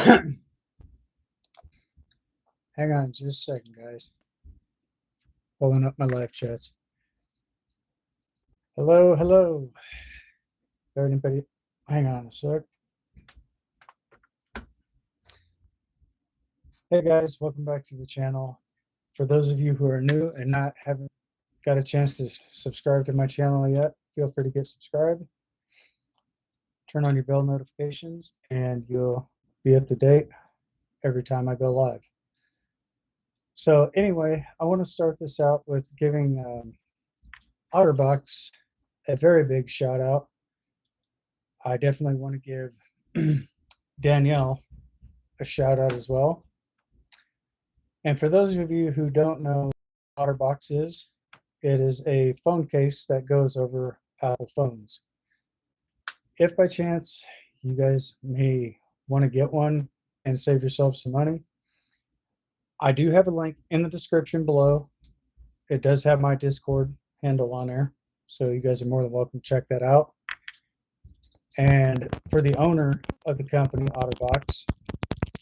Hang on just a second, guys. Pulling up my live chats. Hello, hello. There anybody? Hang on a sec. Hey guys, welcome back to the channel. For those of you who are new and haven't got a chance to subscribe to my channel yet, feel free to get subscribed. Turn on your bell notifications and you'll be up to date every time I go live. So anyway, I want to start this out with giving OtterBox a very big shout out. I definitely want to give Danielle a shout out as well. And for those of you who don't know what OtterBox is, it is a phone case that goes over Apple phones. If by chance you guys may want to get one and save yourself some money, I do have a link in the description below. It does have my Discord handle on there, so you guys are more than welcome to check that out. And for the owner of the company, OtterBox,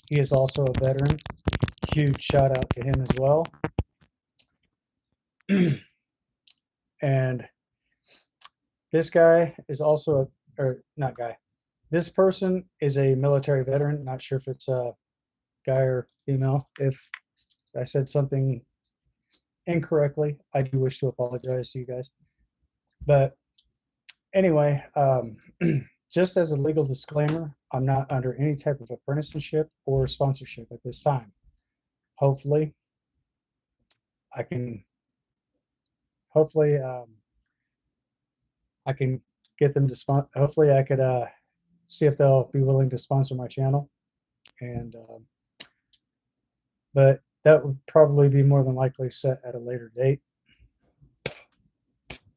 he is also a veteran. Huge shout out to him as well. And this guy is also this person is a military veteran. Not sure if it's a guy or female. If I said something incorrectly, I do wish to apologize to you guys. But anyway, just as a legal disclaimer, I'm not under any type of apprenticeship or sponsorship at this time. Hopefully, I can get them to sponsor. Hopefully, I could see if they'll be willing to sponsor my channel. And but that would probably be more than likely set at a later date.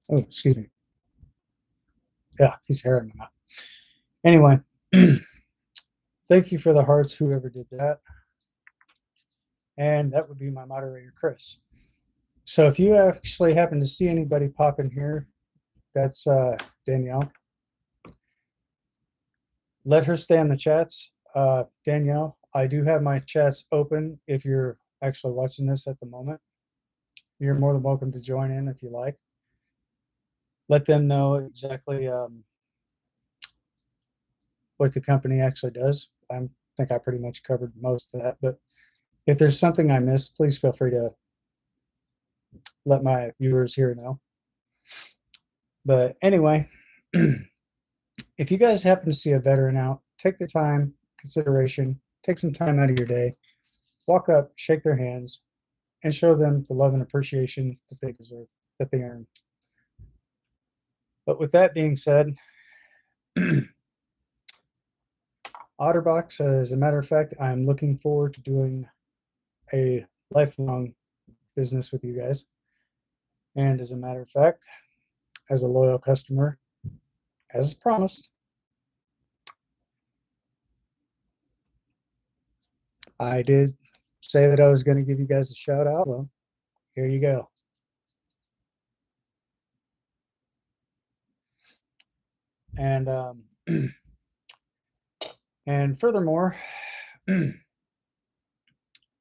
Oh, excuse me. Yeah, he's hair in my mouth. Anyway, thank you for the hearts, whoever did that. And that would be my moderator, Chris. So if you actually happen to see anybody pop in here, that's Danielle. Let her stay in the chats. Danielle, I do have my chats open if you're actually watching this at the moment. You're more than welcome to join in if you like. Let them know exactly what the company actually does. I think I pretty much covered most of that, but if there's something I missed, please feel free to let my viewers here know. But anyway, if you guys happen to see a veteran out, take the time, consideration, take some time out of your day, walk up, shake their hands, and show them the love and appreciation that they deserve, that they earn. But with that being said, OtterBox, as a matter of fact, I'm looking forward to doing a lifelong business with you guys. And as a matter of fact, as a loyal customer, as promised, I did say that I was going to give you guys a shout out. Well, here you go. And and furthermore,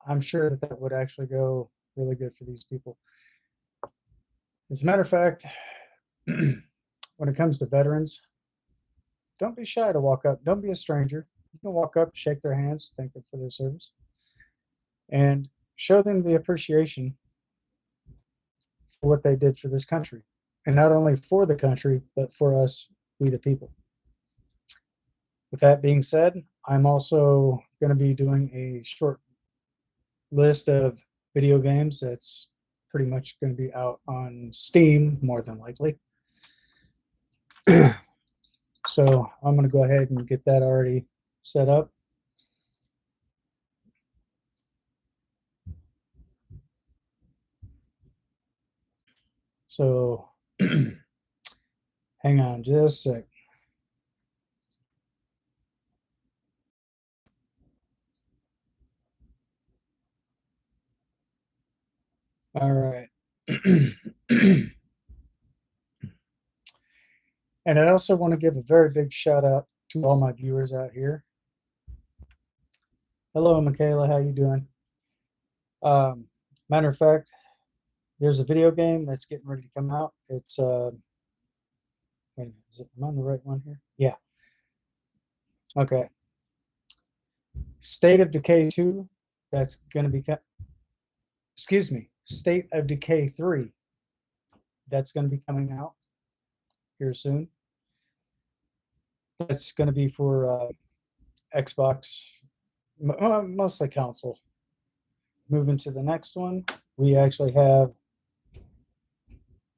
I'm sure that that would actually go really good for these people. As a matter of fact, when it comes to veterans, don't be shy to walk up. Don't be a stranger. You can walk up, shake their hands, thank them for their service, and show them the appreciation for what they did for this country. And not only for the country, but for us, we the people. With that being said, I'm also going to be doing a short list of video games that's pretty much going to be out on Steam, more than likely. So I'm going to go ahead and get that already set up. So hang on just a sec. All right. And I also want to give a very big shout out to all my viewers out here. Hello, Michaela. How you doing? Matter of fact, there's a video game that's getting ready to come out. It's wait a minute, am I on the right one here? Yeah. Okay. State of Decay 2. That's going to be. Excuse me. State of Decay 3. That's going to be coming out here soon. That's going to be for Xbox, mostly console. Moving to the next one, we actually have.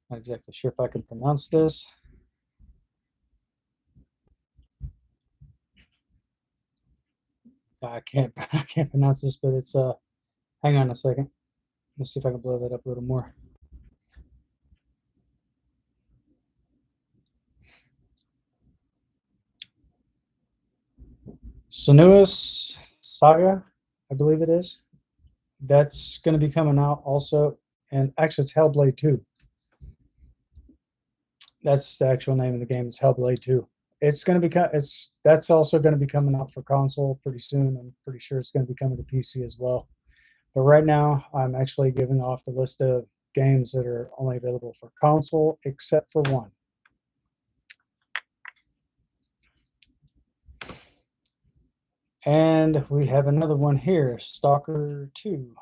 Not exactly sure if I can pronounce this. I can't I can't pronounce this, but it's hang on a second. Let's see if I can blow that up a little more. Senua's Saga, I believe it is. That's going to be coming out also, and actually it's Hellblade 2. That's the actual name of the game. It's Hellblade 2. It's going to be that's also going to be coming out for console pretty soon. I'm pretty sure it's going to be coming to PC as well. But right now, I'm actually giving off the list of games that are only available for console, except for one. And we have another one here, Stalker 2.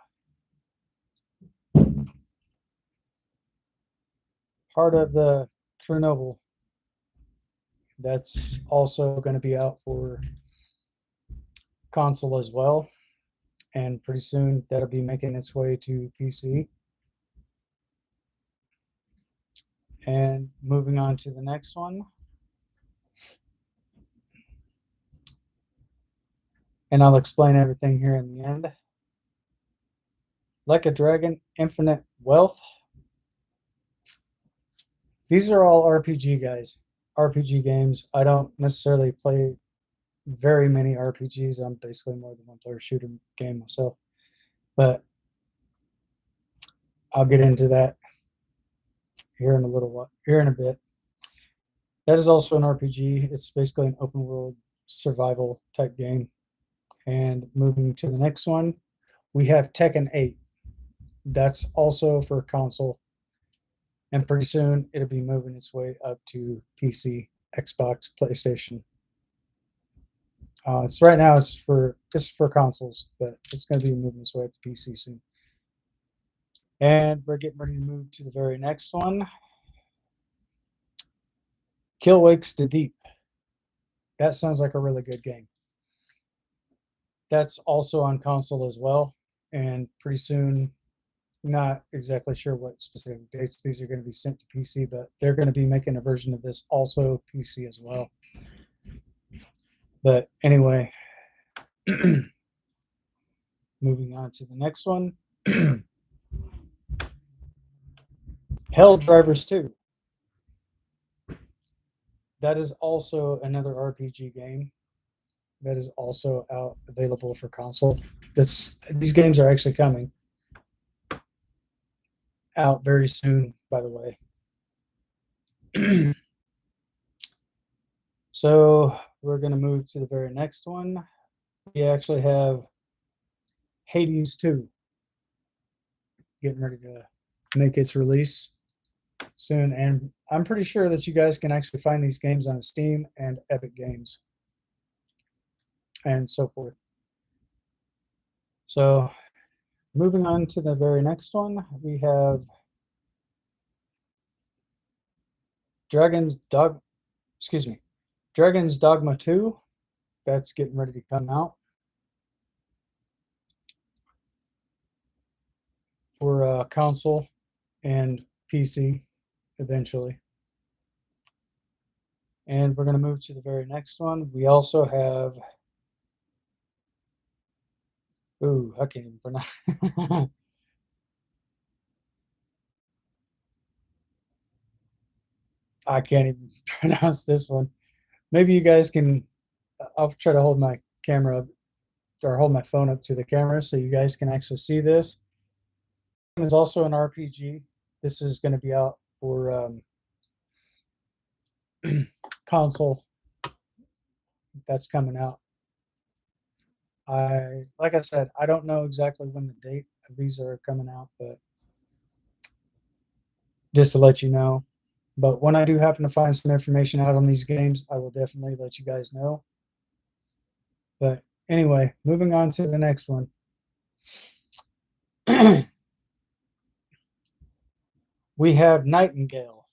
Part of the Chernobyl. That's also going to be out for console as well. And pretty soon that'll be making its way to PC. And moving on to the next one. And I'll explain everything here in the end. Like a Dragon, Infinite Wealth. These are all RPG guys, RPG games. I don't necessarily play very many RPGs. I'm basically more than one player shooter game myself. But I'll get into that here in a little while, here in a bit. That is also an RPG. It's basically an open world survival type game. And moving to the next one, we have Tekken 8. That's also for console. And pretty soon it'll be moving its way up to PC, Xbox, PlayStation. It's right now it's for consoles, but it's going to be moving its way up to PC soon. And we're getting ready to move to the very next one. Kill Wakes the Deep. That sounds like a really good game. That's also on console as well, and pretty soon, not exactly sure what specific dates these are going to be sent to PC, but they're going to be making a version of this also PC as well. But anyway, moving on to the next one. Hell Drivers 2. That is also another RPG game that is also out available for console. These games are actually coming out very soon, by the way. So we're going to move to the very next one. We actually have Hades 2 getting ready to make its release soon, and I'm pretty sure that you guys can actually find these games on Steam and Epic Games and so forth. So moving on to the very next one, we have Dragon's Dogma 2. That's getting ready to come out for console and PC eventually. And we're going to move to the very next one. We also have, I can't even pronounce. I can't even pronounce this one. Maybe you guys can. I'll try to hold my camera up, or hold my phone up to the camera so you guys can actually see this. It's also an RPG. This is going to be out for console. That's coming out. like I said, I don't know exactly when the date of these are coming out, but just to let you know. But when I do happen to find some information out on these games, I will definitely let you guys know. But anyway, moving on to the next one. We have Nightingale.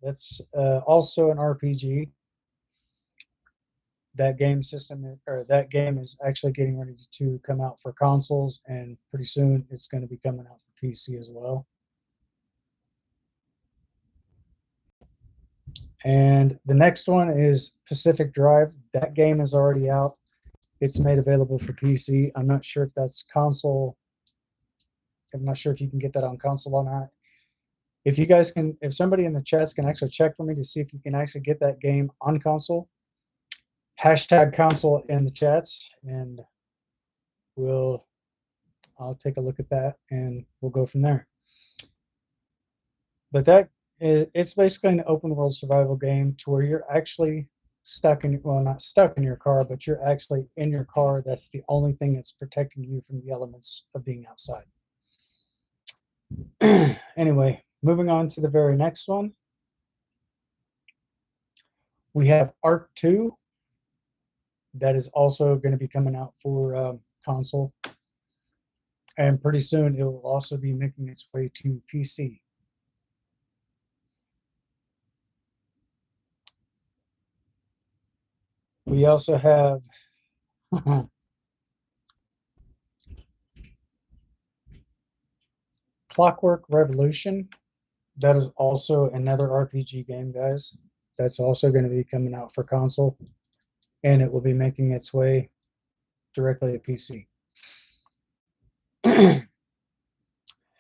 That's also an RPG. That game system, or that game, is actually getting ready to come out for consoles, and pretty soon it's going to be coming out for PC as well. And the next one is Pacific Drive. That game is already out. It's made available for PC. I'm not sure if that's console. I'm not sure if you can get that on console or not. If you guys can, if somebody in the chats can actually check for me to see if you can actually get that game on console, hashtag console in the chats, and I'll take a look at that and we'll go from there. But it's basically an open world survival game to where you're actually stuck in, well, not stuck in your car, but you're actually in your car. That's the only thing that's protecting you from the elements of being outside. Anyway, moving on to the very next one. We have Arc 2. That is also going to be coming out for console. And pretty soon it will also be making its way to PC. We also have Clockwork Revolution. That is also another RPG game, guys. That's also going to be coming out for console, and it will be making its way directly to PC.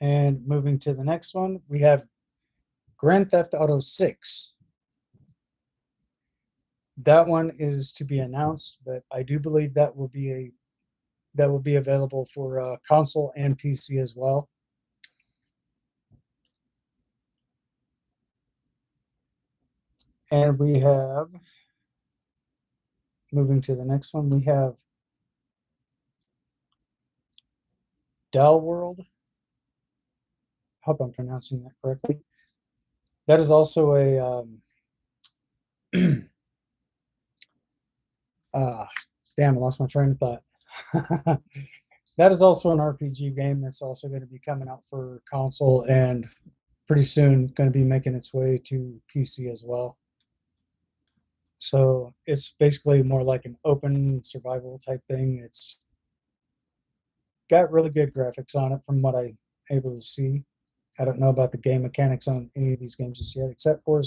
And moving to the next one, we have Grand Theft Auto 6. That one is to be announced, but I do believe that will be available for console and PC as well. And we have, moving to the next one, we have Dell World. Hope I'm pronouncing that correctly. That is also a damn, I lost my train of thought. That is also an RPG game that's also going to be coming out for console and pretty soon going to be making its way to PC as well. So it's basically more like an open survival type thing. It's got really good graphics on it from what I'm able to see. I don't know about the game mechanics on any of these games just yet, except for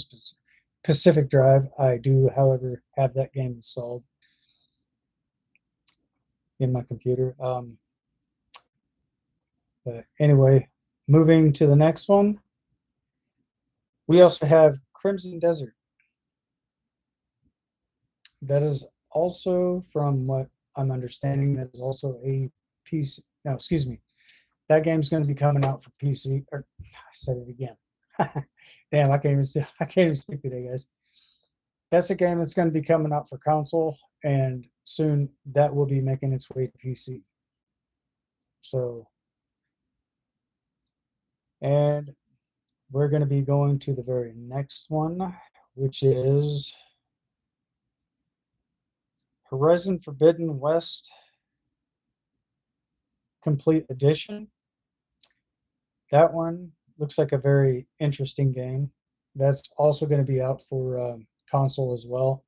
Pacific Drive. I do, however, have that game installed in my computer. But anyway, moving to the next one, we also have Crimson Desert. That is also, from what I'm understanding, that is also a PC. No, excuse me. That game's going to be coming out for PC. Or I said it again. Damn, I can't even speak today, guys. That's a game that's going to be coming out for console, and soon that will be making its way to PC. So, and we're going to be going to the very next one, which is Horizon Forbidden West Complete Edition. That one looks like a very interesting game. That's also going to be out for console as well.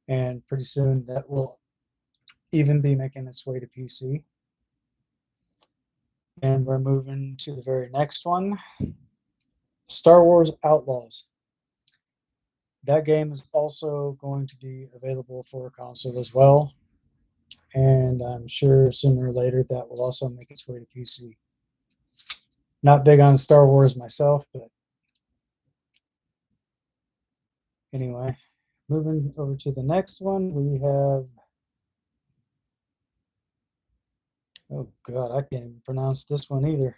And pretty soon that will even be making its way to PC. And we're moving to the very next one, Star Wars Outlaws. That game is also going to be available for console as well. And I'm sure sooner or later that will also make its way to PC. Not big on Star Wars myself, but anyway, moving over to the next one, we have, oh God, I can't even pronounce this one either.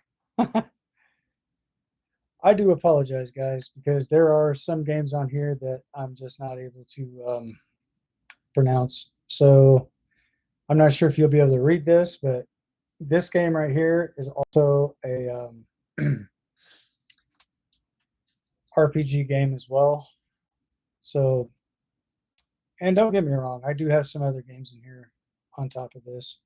I do apologize, guys, because there are some games on here that I'm just not able to pronounce. So I'm not sure if you'll be able to read this, but this game right here is also a RPG game as well. So, and don't get me wrong, I do have some other games in here on top of this.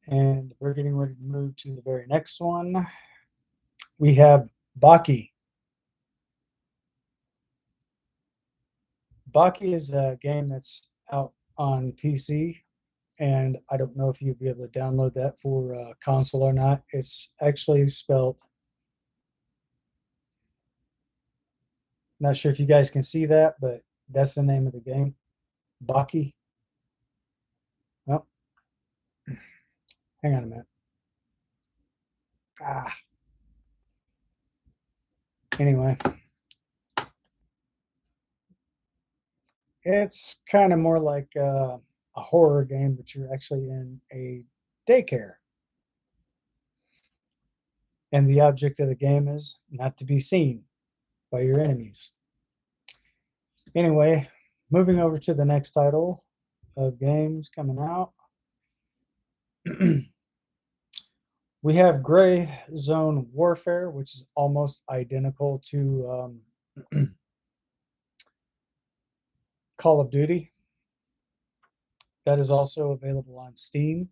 And we're getting ready to move to the very next one. We have Baki. Baki is a game that's out on PC, and I don't know if you'll be able to download that for console or not. It's actually spelled, not sure if you guys can see that, but that's the name of the game, Baki. Oh, hang on a minute. Anyway, it's kind of more like a horror game, but you're actually in a daycare. And the object of the game is not to be seen by your enemies. Anyway, moving over to the next title of games coming out. We have Gray Zone Warfare, which is almost identical to Call of Duty. That is also available on Steam.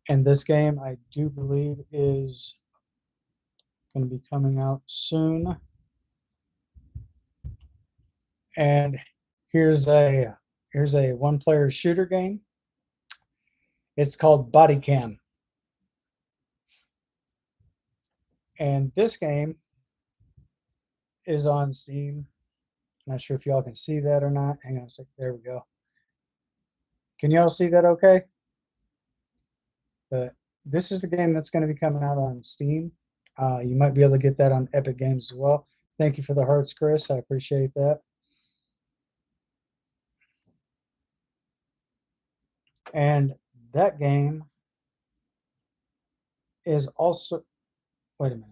And this game, I do believe, is going to be coming out soon. And here's a one-player shooter game. It's called Body Cam. And this game is on Steam. Not sure if y'all can see that or not. Hang on a sec. There we go. Can y'all see that okay? But this is the game that's going to be coming out on Steam. You might be able to get that on Epic Games as well. Thank you for the hearts, Chris. I appreciate that. And that game is also, wait a minute.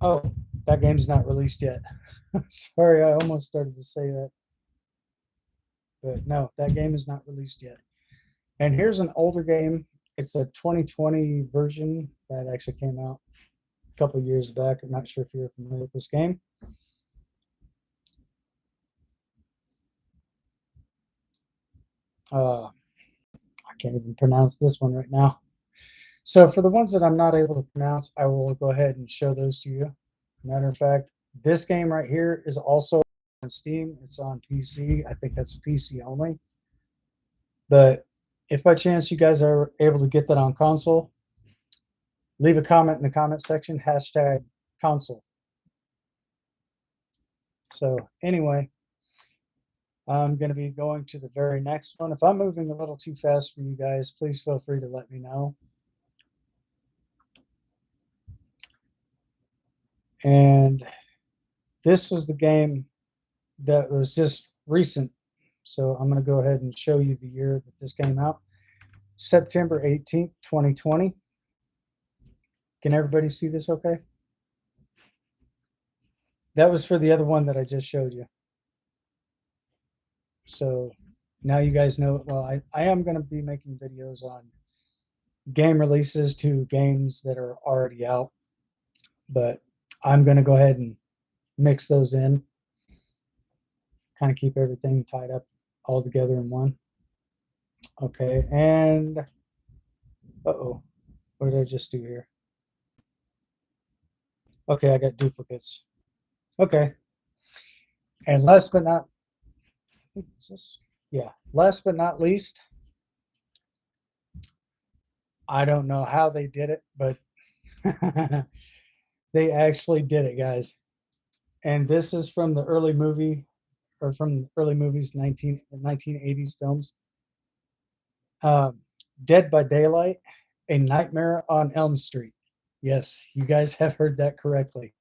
Oh, that game's not released yet. Sorry, I almost started to say that. But no, that game is not released yet. And here's an older game. It's a 2020 version that actually came out a couple of years back. I'm not sure if you're familiar with this game. I can't even pronounce this one right now. So for the ones that I'm not able to pronounce, I will go ahead and show those to you. Matter of fact, this game right here is also on Steam. It's on PC. I think that's PC only. But if by chance you guys are able to get that on console, leave a comment in the comment section, hashtag console. So anyway, I'm going to be going to the very next one. If I'm moving a little too fast for you guys, please feel free to let me know. And this was the game that was just recent. So I'm going to go ahead and show you the year that this came out. September 18th, 2020. Can everybody see this okay? That was for the other one that I just showed you. So now you guys know, well, I am going to be making videos on game releases to games that are already out, but I'm going to go ahead and mix those in, kind of keep everything tied up all together in one. Okay, and uh-oh, what did I just do here? Okay, I got duplicates. Okay, and last but not, I think is this, yeah, last but not least, I don't know how they did it, but they actually did it, guys. And this is from the early movie, or from the early movies, 1980s films. Dead by Daylight, A Nightmare on Elm Street. Yes, you guys have heard that correctly.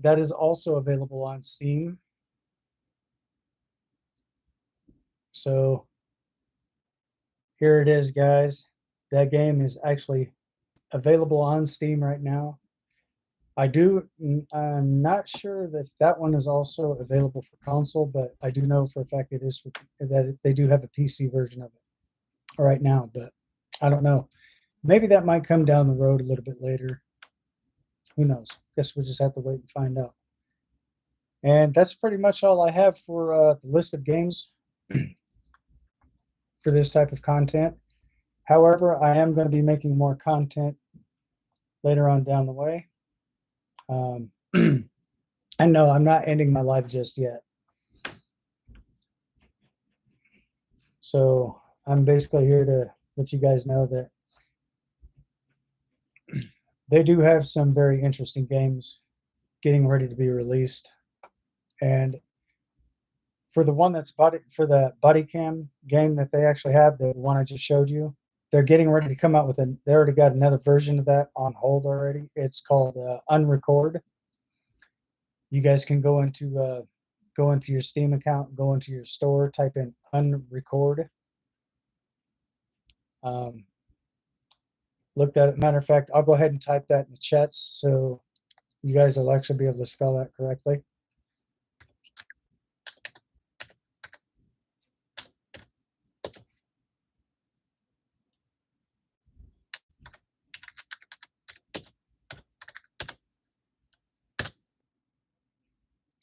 That is also available on Steam. So here it is, guys. That game is actually available on Steam right now. I'm not sure that that one is also available for console, but I do know for a fact it is for, that they do have a PC version of it right now. But I don't know. Maybe that might come down the road a little bit later. Who knows? Guess we'll just have to wait and find out. And that's pretty much all I have for the list of games for this type of content. However, I am going to be making more content later on down the way. And no, I'm not ending my live just yet. So I'm basically here to let you guys know that they do have some very interesting games getting ready to be released. And for the one that's for the buddy cam game that they actually have, the one I just showed you, they're getting ready to come out with they already got another version of that on hold already. It's called Unrecord. You guys can go into your Steam account, go into your store, type in Unrecord. Look that. Matter of fact, I'll go ahead and type that in the chats so you guys will actually be able to spell that correctly.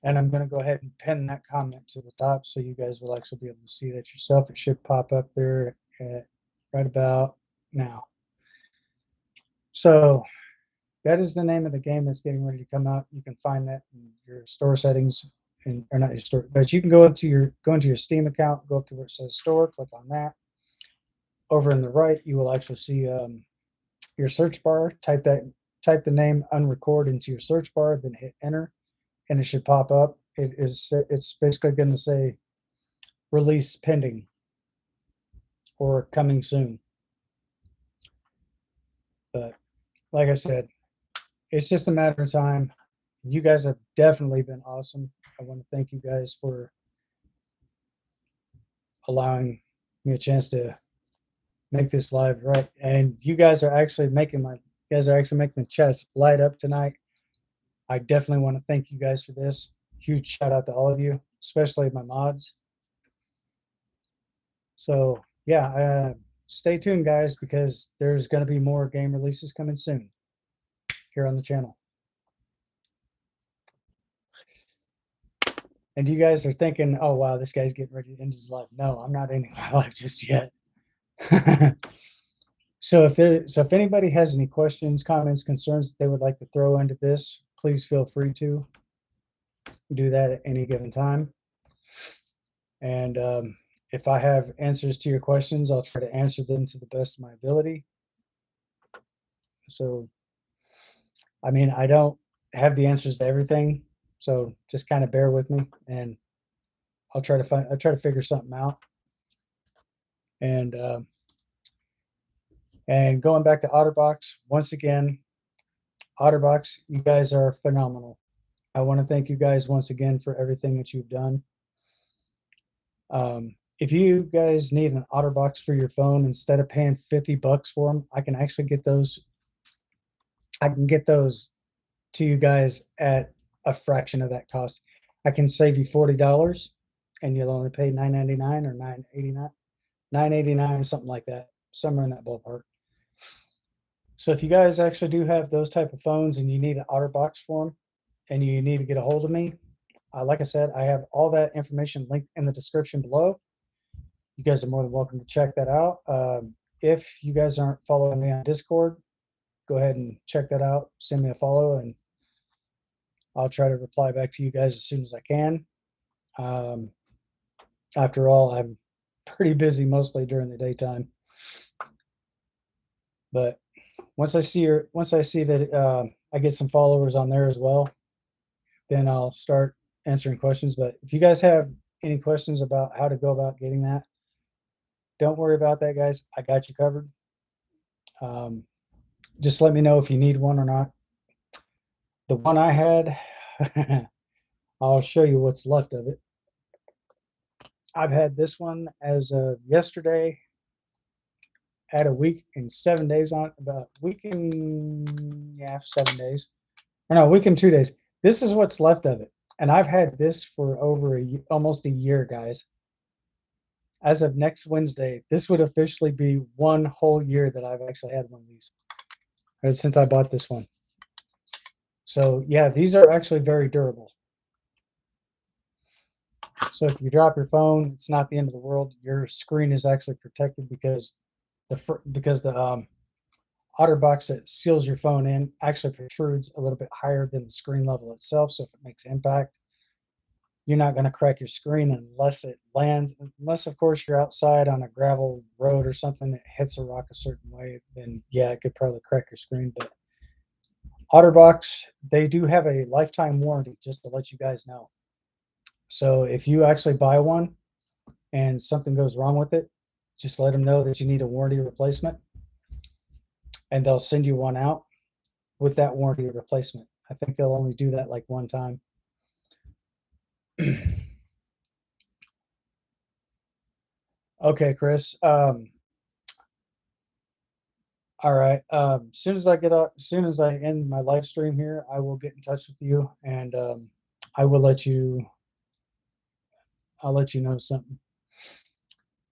And I'm going to go ahead and pin that comment to the top so you guys will actually be able to see that yourself. It should pop up there at right about now. So that is the name of the game that's getting ready to come out. You can find that in your store settings, or not your store, but you can go into your Steam account, go up to where it says store, click on that. Over in the right, you will actually see your search bar. Type the name Unrecord into your search bar, then hit enter, and it should pop up. It's basically going to say release pending or coming soon. But like I said, it's just a matter of time. You guys have definitely been awesome. I want to thank you guys for allowing me a chance to make this live, right? And you guys are actually making the chats light up tonight. I definitely want to thank you guys for this. Huge shout out to all of you, especially my mods. So yeah, stay tuned, guys, because there's going to be more game releases coming soon here on the channel. And you guys are thinking, oh wow, this guy's getting ready to end his life. No, I'm not ending my life just yet. So if anybody has any questions, comments, concerns that they would like to throw into this, please feel free to do that at any given time. And if I have answers to your questions, I'll try to answer them to the best of my ability. So, I mean, I don't have the answers to everything, so just kind of bear with me, and I'll try to figure something out. And going back to OtterBox, once again, OtterBox, you guys are phenomenal. I want to thank you guys once again for everything that you've done. If you guys need an OtterBox for your phone, instead of paying $50 for them, I can actually get those. I can get those to you guys at a fraction of that cost. I can save you $40, and you'll only pay $9.99 or $9.89, something like that, somewhere in that ballpark. So if you guys actually do have those type of phones and you need an OtterBox for them, and you need to get a hold of me, like I said, I have all that information linked in the description below. You guys are more than welcome to check that out. If you guys aren't following me on Discord, go ahead and check that out. Send me a follow, and I'll try to reply back to you guys as soon as I can. After all, I'm pretty busy mostly during the daytime. But once I see that I get some followers on there as well, then I'll start answering questions. But if you guys have any questions about how to go about getting that, don't worry about that, guys. I got you covered. Just let me know if you need one or not. The one I had, I'll show you what's left of it. I've had this one as of yesterday. Had a week and 7 days on, about a week and 7 days or no, a week and 2 days. This is what's left of it. And I've had this for over almost a year, guys. As of next Wednesday, this would officially be 1 whole year that I've actually had one of these since I bought this one. So yeah, these are actually very durable. So if you drop your phone, it's not the end of the world. Your screen is actually protected because the outer box that seals your phone in actually protrudes a little bit higher than the screen level itself. So if it makes impact, you're not going to crack your screen unless it lands, unless of course you're outside on a gravel road or something that hits a rock a certain way, then yeah, it could probably crack your screen. But OtterBox, they do have a lifetime warranty, just to let you guys know. So if you actually buy one and something goes wrong with it, just let them know that you need a warranty replacement, and they'll send you one out with that warranty replacement. I think they'll only do that like one time. Okay, Chris. All right. Soon as soon as I end my live stream here, I will get in touch with you, and I will I'll let you know something.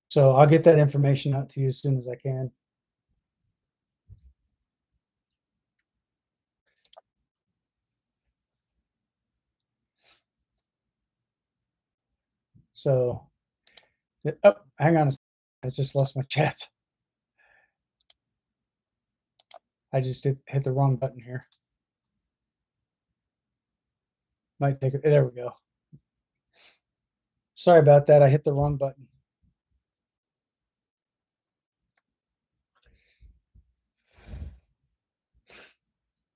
So I'll get that information out to you as soon as I can. So, oh, hang on a second. I just lost my chat. I just hit the wrong button here. Might take it. There we go. Sorry about that. I hit the wrong button.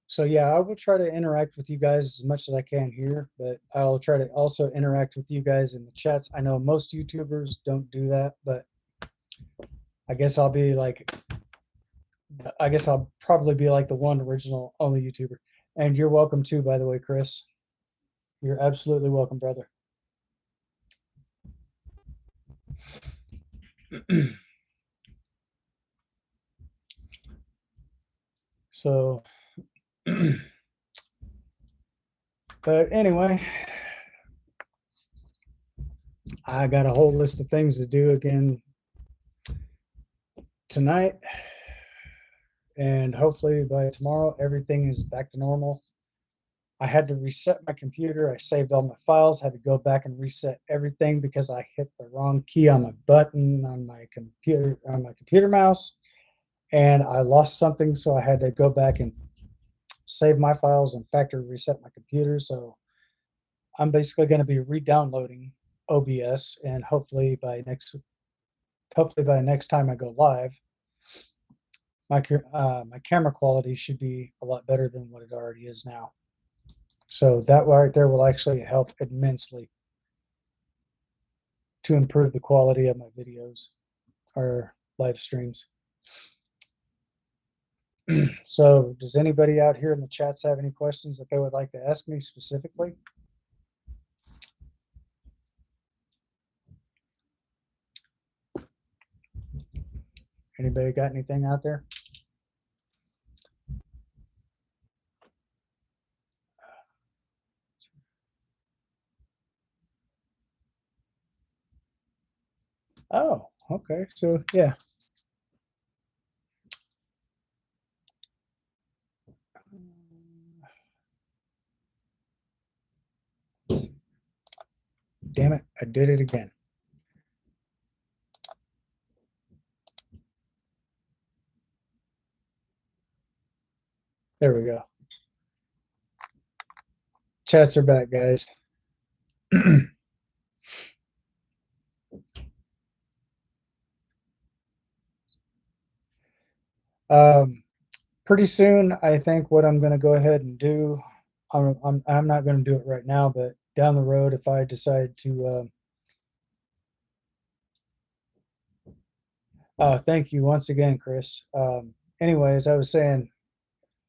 So yeah, I will try to interact with you guys as much as I can here, but I'll try to also interact with you guys in the chats. I know most YouTubers don't do that, but I guess I'll probably be like the one original only YouTuber. And you're welcome too, by the way, Chris. You're absolutely welcome, brother. So, but anyway, I got a whole list of things to do again tonight. And hopefully by tomorrow, everything is back to normal. I had to reset my computer. I saved all my files, had to go back and reset everything because I hit the wrong key on my button on my computer mouse, and I lost something, so I had to go back and save my files and factory reset my computer. So I'm basically going to be re-downloading OBS, and hopefully by next time I go live, my camera quality should be a lot better than what it already is now. So that right there will actually help immensely to improve the quality of my videos or live streams. So does anybody out here in the chats have any questions that they would like to ask me specifically? Anybody got anything out there? Oh, okay. So yeah. Damn it, I did it again. There we go. Chats are back, guys. Pretty soon, I think what I'm going to go ahead and do, I'm not going to do it right now, but down the road, if I decide to, thank you once again, Chris. Anyways, I was saying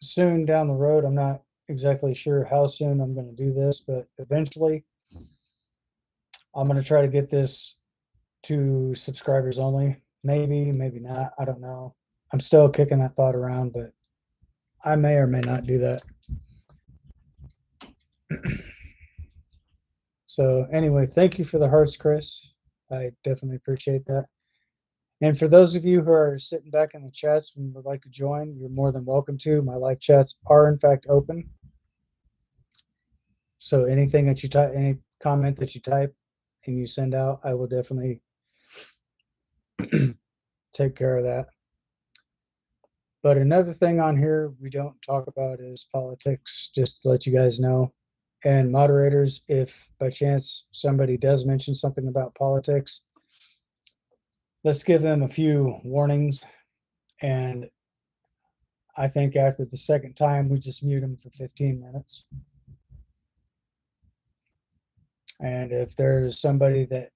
soon down the road, I'm not exactly sure how soon I'm going to do this, but eventually I'm going to try to get this to subscribers only. Maybe, maybe not. I don't know. I'm still kicking that thought around, but I may or may not do that. So anyway, thank you for the hearts, Chris. I definitely appreciate that. And for those of you who are sitting back in the chats and would like to join, you're more than welcome to. My live chats are in fact open. So anything that you type, any comment that you type and you send out, I will definitely take care of that. But another thing on here we don't talk about is politics, just to let you guys know. And moderators, if by chance somebody does mention something about politics, let's give them a few warnings. And I think after the second time, we just mute them for 15 minutes. And if there's somebody that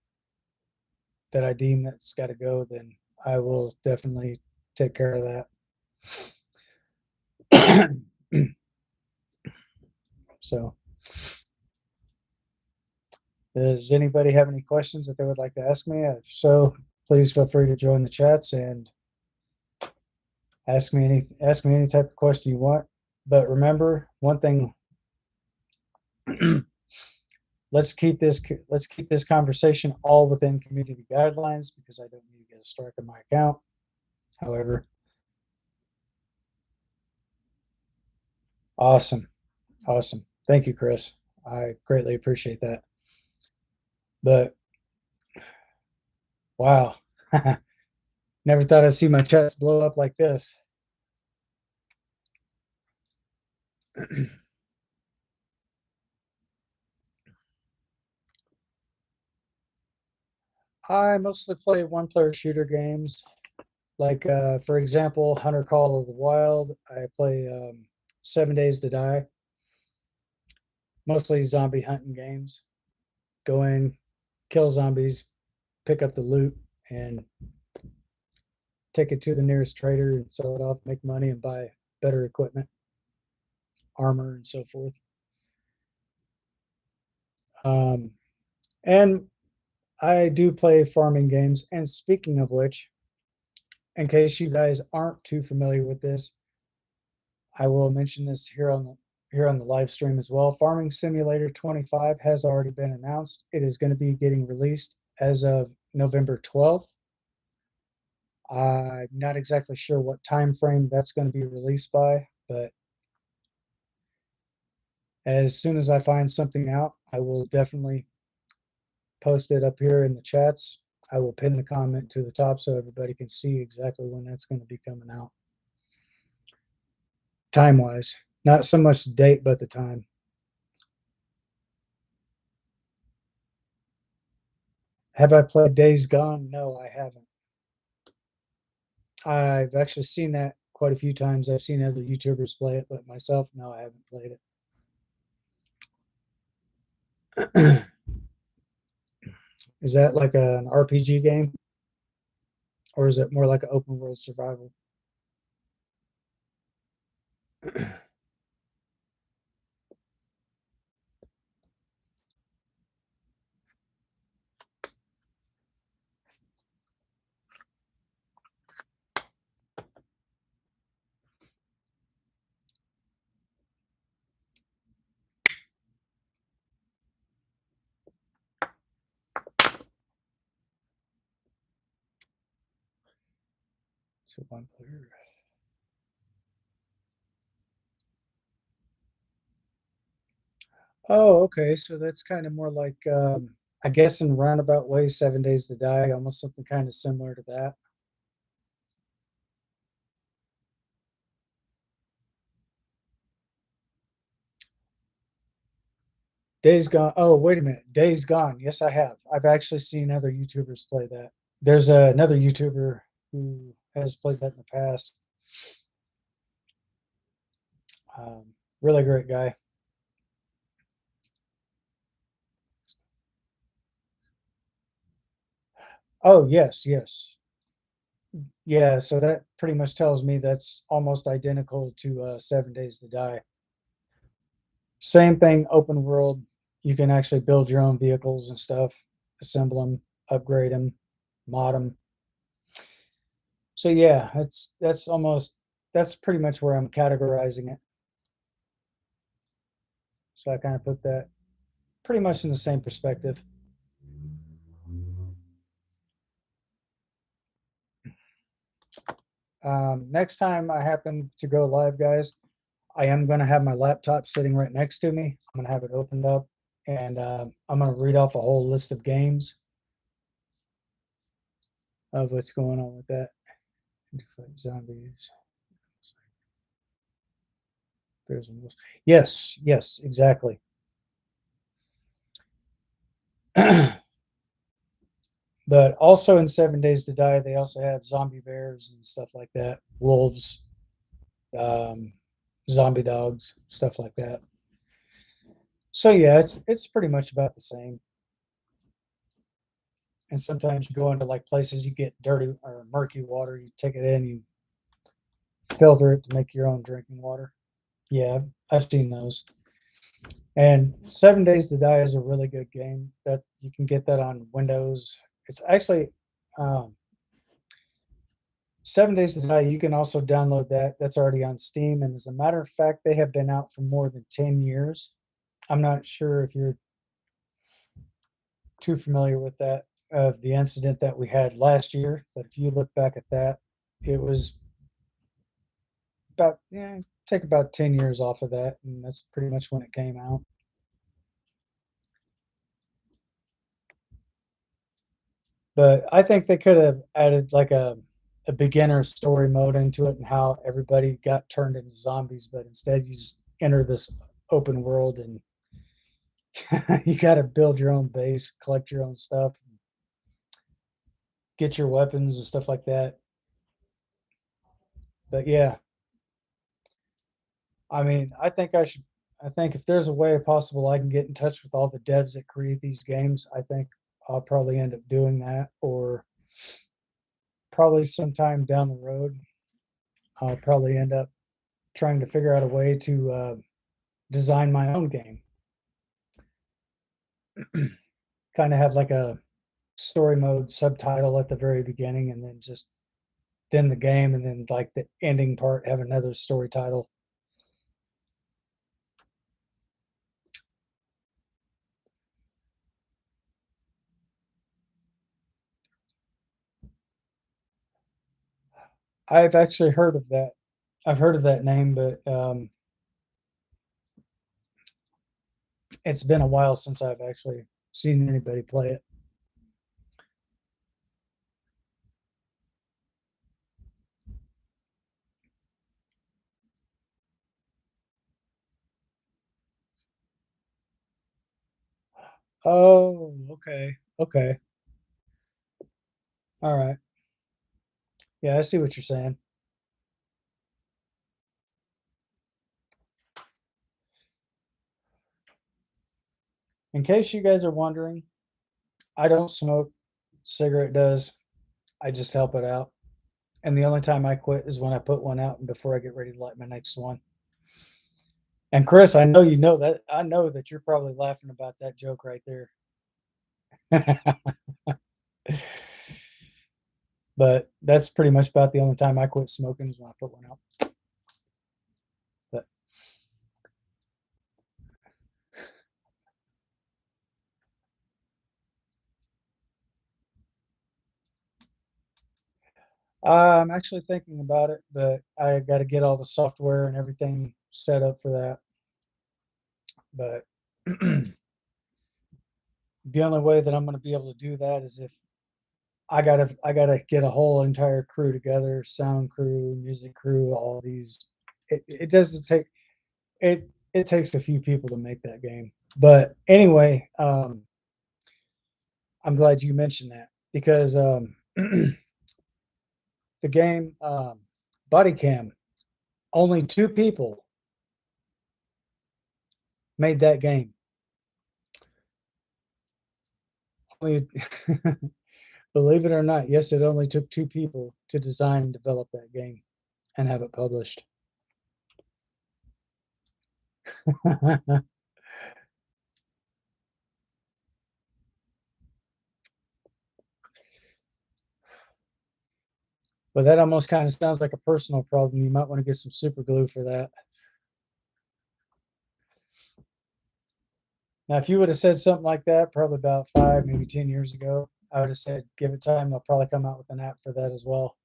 I deem that's got to go, then I will definitely take care of that. So, does anybody have any questions that they would like to ask me? If so, please feel free to join the chats and ask me any type of question you want. But remember one thing. let's keep this conversation all within community guidelines, because I don't need to get a strike on my account. However, awesome. Thank you, Chris. I greatly appreciate that. But wow, never thought I'd see my chats blow up like this. I mostly play one-player shooter games. Like, for example, Hunter Call of the Wild. I play 7 Days to Die. Mostly zombie hunting games. Go in, kill zombies, pick up the loot, and take it to the nearest trader and sell it off, make money, and buy better equipment, armor, and so forth. And I do play farming games. And speaking of which, in case you guys aren't too familiar with this, I will mention this here on the live stream as well. Farming Simulator 25 has already been announced. It is going to be getting released as of November 12th. I'm not exactly sure what time frame that's going to be released by, but as soon as I find something out, I will definitely post it up here in the chats. I will pin the comment to the top so everybody can see exactly when that's going to be coming out. Time-wise, not so much the date, but the time. Have I played Days Gone? No, I haven't. I've actually seen that quite a few times. I've seen other YouTubers play it, but myself, no, I haven't played it. Is that like an RPG game? Or is it more like an open world survival? So one player. Oh, okay. So that's kind of more like, I guess, in roundabout ways, 7 Days to Die, almost something kind of similar to that. Days Gone. Oh, wait a minute. Days Gone. Yes, I have. I've actually seen other YouTubers play that. There's another YouTuber who has played that in the past. Really great guy. Oh, yes, yes. Yeah, so that pretty much tells me that's almost identical to 7 Days to Die. Same thing, open world. You can actually build your own vehicles and stuff, assemble them, upgrade them, mod them. So yeah, that's pretty much where I'm categorizing it. So I kind of put that pretty much in the same perspective. Next time I happen to go live, guys, I am going to have my laptop sitting right next to me. I'm going to have it opened up, and I'm going to read off a whole list of games of what's going on with that. Zombies. Yes, yes, exactly. But also in 7 Days to Die, they also have zombie bears and stuff like that, wolves, um, zombie dogs, stuff like that. So yeah, it's pretty much about the same. And sometimes you go into like places you get dirty or murky water, you take it in, you filter it to make your own drinking water. Yeah, I've seen those. And 7 Days to Die is a really good game that you can get that on Windows. It's actually 7 Days to Die. You can also download that. That's already on Steam. And as a matter of fact, they have been out for more than 10 years. I'm not sure if you're too familiar with that, of the incident that we had last year. But if you look back at that, it was about, yeah, take about 10 years off of that. And that's pretty much when it came out. But I think they could have added like a beginner story mode into it and how everybody got turned into zombies, but instead you just enter this open world and you got to build your own base, collect your own stuff, get your weapons and stuff like that. But yeah, I mean, I think if there's a way possible I can get in touch with all the devs that create these games, I think I'll probably end up doing that, or probably sometime down the road, I'll probably end up trying to figure out a way to design my own game. Kind of have like a story mode subtitle at the very beginning, and then just then the game, and then like the ending part have another story title. I've actually heard of that. I've heard of that name, but it's been a while since I've actually seen anybody play it. Oh, okay. Okay. All right. Yeah, I see what you're saying. In case you guys are wondering, I don't smoke. Cigarette does. I just help it out. And the only time I quit is when I put one out and before I get ready to light my next one. And Chris, I know you know that. I know that you're probably laughing about that joke right there. But that's pretty much about the only time I quit smoking is when I put one out. But I'm actually thinking about it, but I got to get all the software and everything set up for that. But the only way that I'm going to be able to do that is if I gotta get a whole entire crew together, sound crew, music crew, all these. It doesn't take it. It takes a few people to make that game. But anyway, I'm glad you mentioned that because the game Body Cam, only two people made that game. Only, believe it or not, yes, it only took two people to design and develop that game and have it published. But that almost kind of sounds like a personal problem. You might want to get some super glue for that. Now, if you would have said something like that probably about 5, maybe 10 years ago, I would have said, give it time. They'll probably come out with an app for that as well.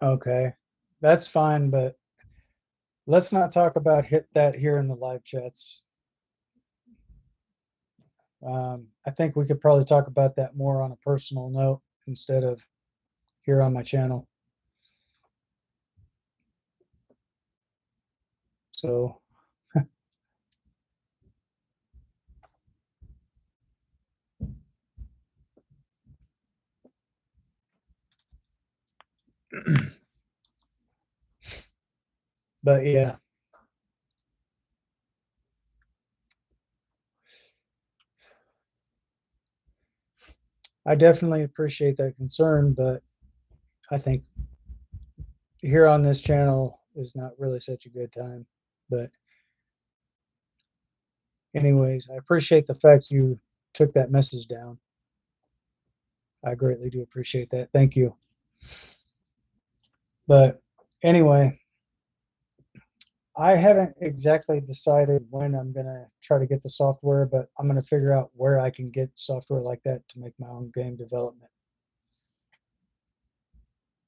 Okay, that's fine, but let's not talk about that here in the live chats. I think we could probably talk about that more on a personal note instead of here on my channel. So, but yeah, I definitely appreciate that concern, but I think here on this channel is not really such a good time. But anyways, I appreciate the fact you took that message down. I greatly do appreciate that. Thank you. But anyway, I haven't exactly decided when I'm going to try to get the software, but I'm going to figure out where I can get software like that to make my own game development.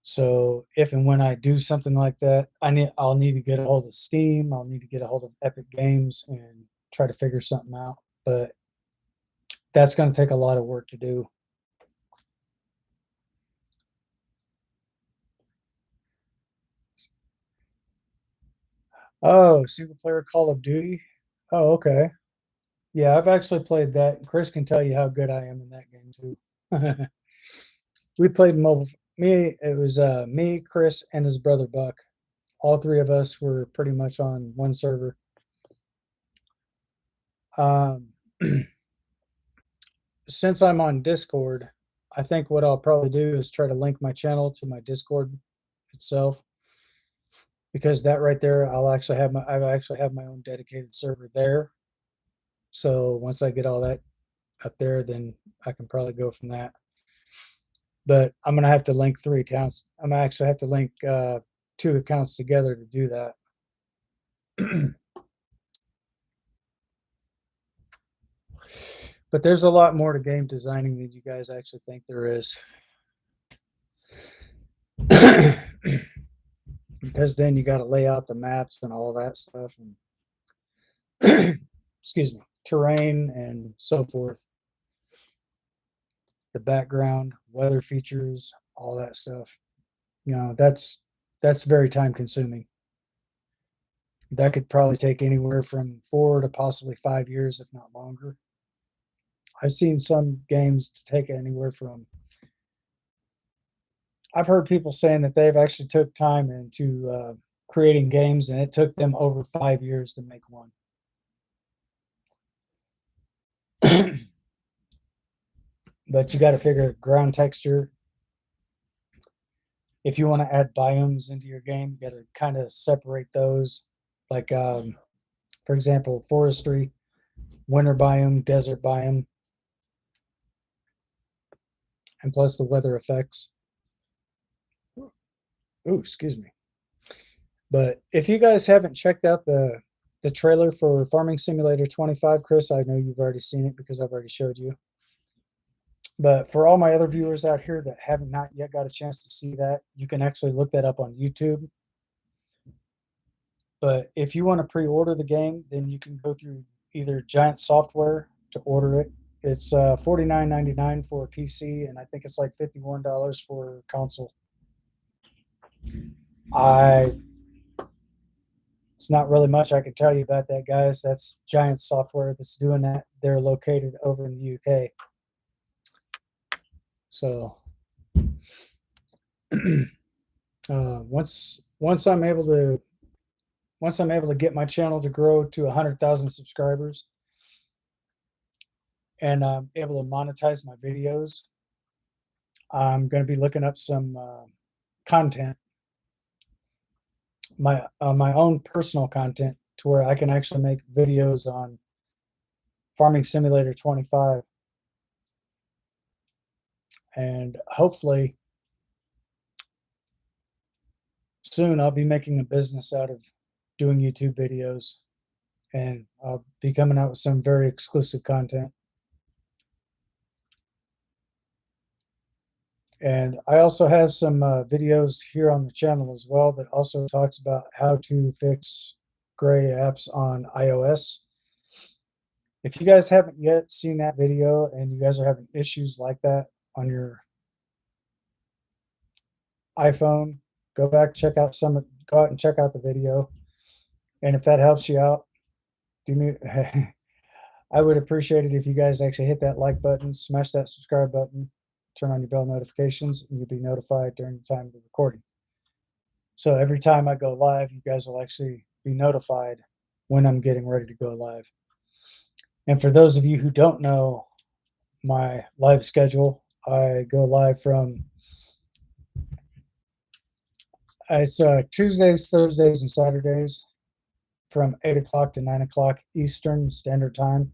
So if and when I do something like that, I'll need to get a hold of Steam, I'll need to get a hold of Epic Games and try to figure something out. But that's going to take a lot of work to do. Oh, single player Call of Duty. Oh, okay. Yeah, I've actually played that. Chris can tell you how good I am in that game too. We played mobile. It was me, Chris, and his brother Buck. All three of us were pretty much on one server. Um, since I'm on Discord, I think what I'll probably do is try to link my channel to my Discord itself, because that right there, I actually have my own dedicated server there. So once I get all that up there, then I can probably go from that. But I'm gonna have to link 3 accounts. I'm gonna actually have to link 2 accounts together to do that. But there's a lot more to game designing than you guys actually think there is. Because then you got to lay out the maps and all that stuff, and excuse me, terrain and so forth, the background, weather features, all that stuff. That's very time consuming. That could probably take anywhere from 4 to possibly 5 years, if not longer. I've seen some games to take anywhere from. I've heard people saying that they've actually took time into creating games, and it took them over 5 years to make one. But you got to figure ground texture. If you want to add biomes into your game, you got to kind of separate those. Like, for example, forestry, winter biome, desert biome, and plus the weather effects. Ooh, excuse me. But if you guys haven't checked out the trailer for Farming Simulator 25, Chris, I know you've already seen it because I've already showed you. But for all my other viewers out here that haven't not yet got a chance to see that, you can actually look that up on YouTube. But if you want to pre-order the game, then you can go through either Giant Software to order it. It's $49.99 for a PC, and I think it's like $51 for console. I It's not really much I can tell you about that, guys. That's Giant Software that's doing that. They're located over in the UK. So once I'm able to get my channel to grow to 100,000 subscribers, and I'm able to monetize my videos, I'm going to be looking up some content my own personal content to where I can actually make videos on Farming Simulator 25, and hopefully soon I'll be making a business out of doing YouTube videos, and I'll be coming out with some very exclusive content. And I also have some videos here on the channel as well that also talks about how to fix gray apps on iOS. If you guys haven't yet seen that video and you guys are having issues like that on your iPhone, go back, go out and check out the video. And if that helps you out, do me, I would appreciate it if you guys actually hit that like button, smash that subscribe button, turn on your bell notifications, and you'll be notified during the time of the recording. So every time I go live, you guys will actually be notified when I'm getting ready to go live. And for those of you who don't know my live schedule, I go live from it's Tuesdays, Thursdays, and Saturdays from 8 o'clock to 9 o'clock Eastern Standard Time.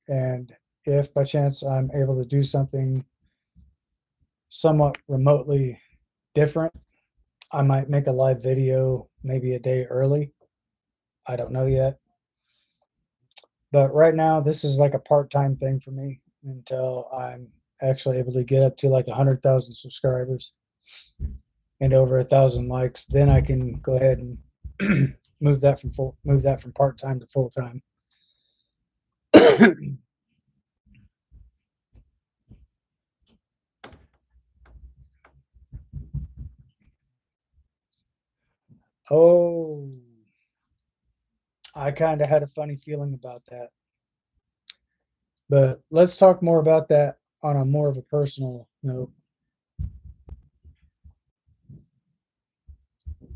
And if by chance I'm able to do something somewhat remotely different, I might make a live video maybe a day early. I don't know yet. But right now, this is like a part-time thing for me until I'm actually able to get up to like 100,000 subscribers and over 1,000 likes. Then I can go ahead and move that from part-time to full-time. Oh, I kind of had a funny feeling about that. But let's talk more about that on a more of a personal note,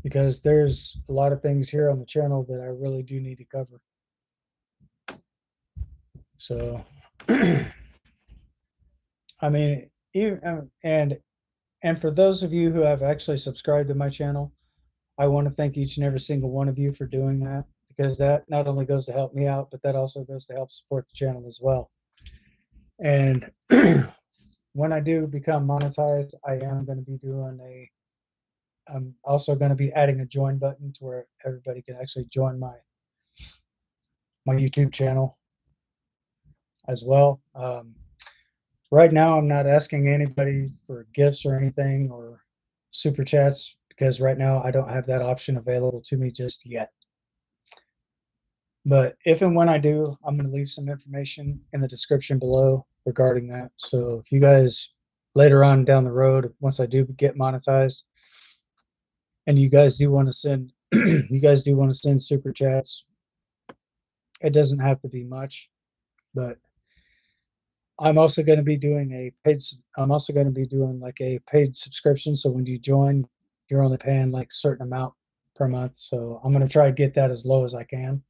because there's a lot of things here on the channel that I really do need to cover. So, I mean, even, and for those of you who have actually subscribed to my channel, I want to thank each and every single one of you for doing that, because that not only goes to help me out, but that also goes to help support the channel as well. And when I do become monetized, I am going to be doing I'm also going to be adding a join button to where everybody can actually join my YouTube channel as well. Right now, I'm not asking anybody for gifts or anything or super chats, because right now I don't have that option available to me just yet. But if and when I do, I'm going to leave some information in the description below regarding that. So if you guys later on down the road, once I do get monetized, and you guys do want to send super chats, it doesn't have to be much, but I'm also going to be doing like a paid subscription. So when you join, you're only paying like a certain amount per month. So I'm going to try to get that as low as I can.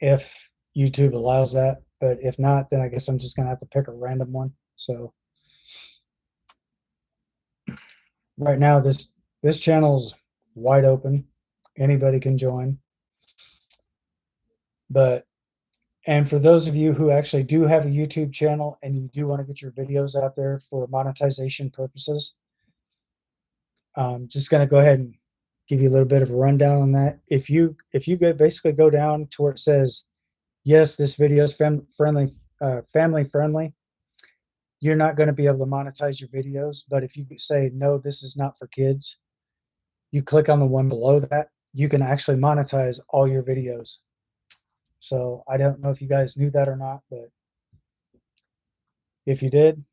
If YouTube allows that, but if not, then I guess I'm just going to have to pick a random one. So right now, this channel's wide open. Anybody can join. And for those of you who actually do have a YouTube channel and you do want to get your videos out there for monetization purposes, I'm just going to go ahead and give you a little bit of a rundown on that. If you basically go down to where it says, yes, this video is family friendly, you're not going to be able to monetize your videos. But if you say, no, this is not for kids, you click on the one below that, you can actually monetize all your videos. So I don't know if you guys knew that or not, but if you did,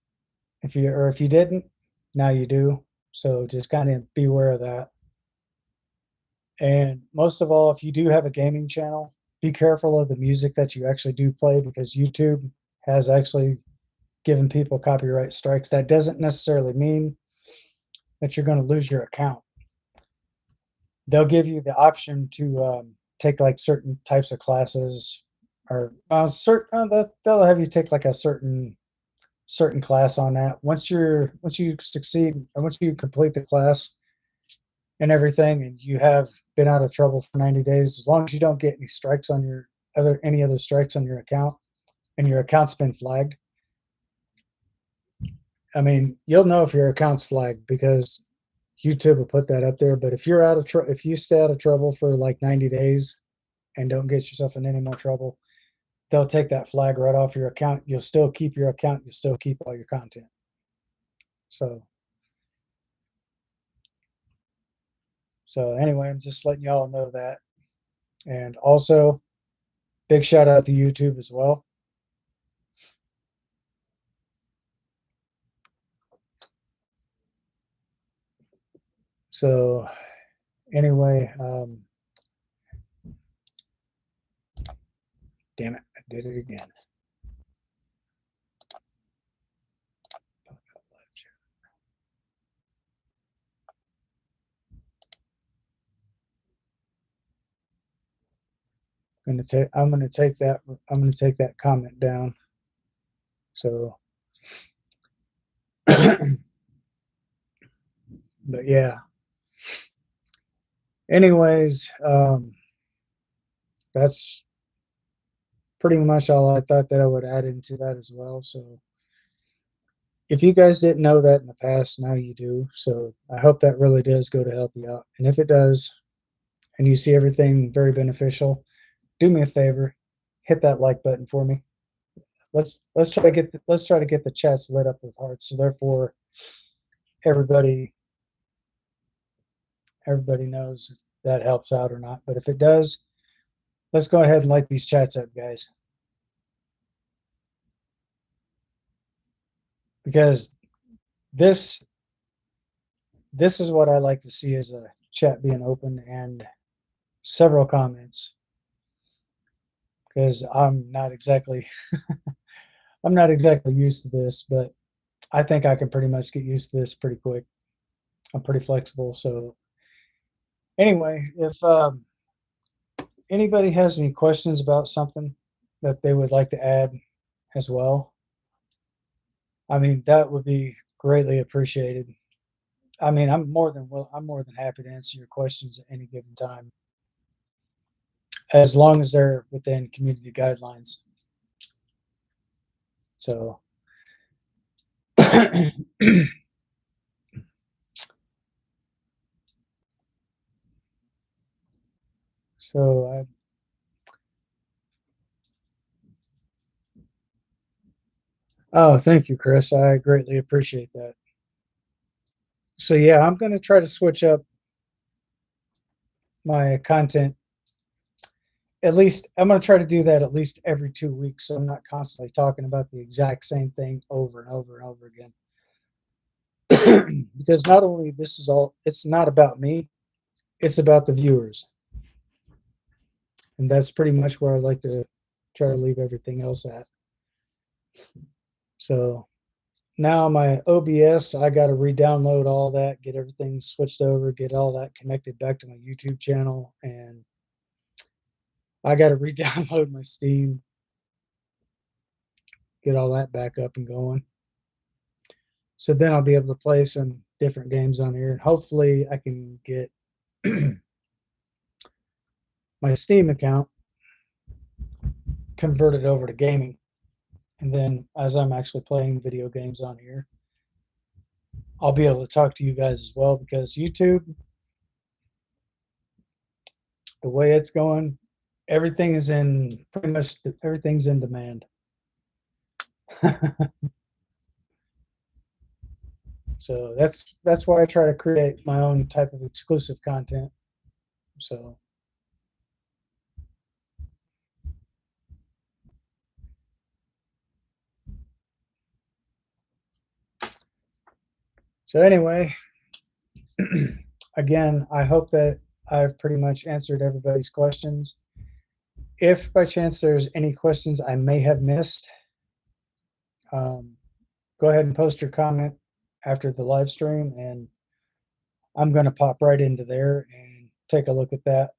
if you didn't, now you do. So just kind of be aware of that. And most of all, if you do have a gaming channel, be careful of the music that you actually do play, because YouTube has actually given people copyright strikes. That doesn't necessarily mean that you're going to lose your account. They'll give you the option to take like certain types of classes, or they'll have you take like a certain certain class on that. Once you succeed, or once you complete the class and everything, and you have been out of trouble for 90 days, as long as you don't get any strikes on your any other strikes on your account, and your account's been flagged. I mean, you'll know if your account's flagged because YouTube will put that up there. But if you're out of if you stay out of trouble for like 90 days and don't get yourself in any more trouble, they'll take that flag right off your account. You'll still keep your account. You'll still keep all your content. So anyway, I'm just letting y'all know that. And also, big shout out to YouTube as well. So anyway, damn it, I did it again. I'm gonna take that comment down. So but yeah. Anyways, that's pretty much all I thought that I would add into that as well. So if you guys didn't know that in the past, now you do. So I hope that really does go to help you out. And if it does, and you see everything very beneficial, do me a favor, hit that like button for me. Let's try to get the chats lit up with hearts. So therefore, everybody knows if that helps out or not. But if it does, let's go ahead and light these chats up, guys. Because this is what I like to see, as a chat being open and several comments. Because I'm not exactly used to this, but I think I can pretty much get used to this pretty quick. I'm pretty flexible. So anyway, if anybody has any questions about something that they would like to add as well, I mean, that would be greatly appreciated. I mean, I'm more than happy to answer your questions at any given time, as long as they're within community guidelines. So so oh, thank you, Chris. I greatly appreciate that. So yeah, I'm going to try to switch up my content. At least I'm going to try to do that at least every 2 weeks, so I'm not constantly talking about the exact same thing over and over and over again. Because not only it's not about me, it's about the viewers. And that's pretty much where I like to try to leave everything else at. So now my OBS, I got to re-download all that, get everything switched over, get all that connected back to my YouTube channel, and I got to re-download my Steam, get all that back up and going. So then I'll be able to play some different games on here, and hopefully I can get my Steam account converted over to gaming. And then as I'm actually playing video games on here, I'll be able to talk to you guys as well, because YouTube, the way it's going, everything's in demand. So that's why I try to create my own type of exclusive content. So anyway, again, I hope that I've pretty much answered everybody's questions. If by chance there's any questions I may have missed, go ahead and post your comment after the live stream, and I'm going to pop right into there and take a look at that.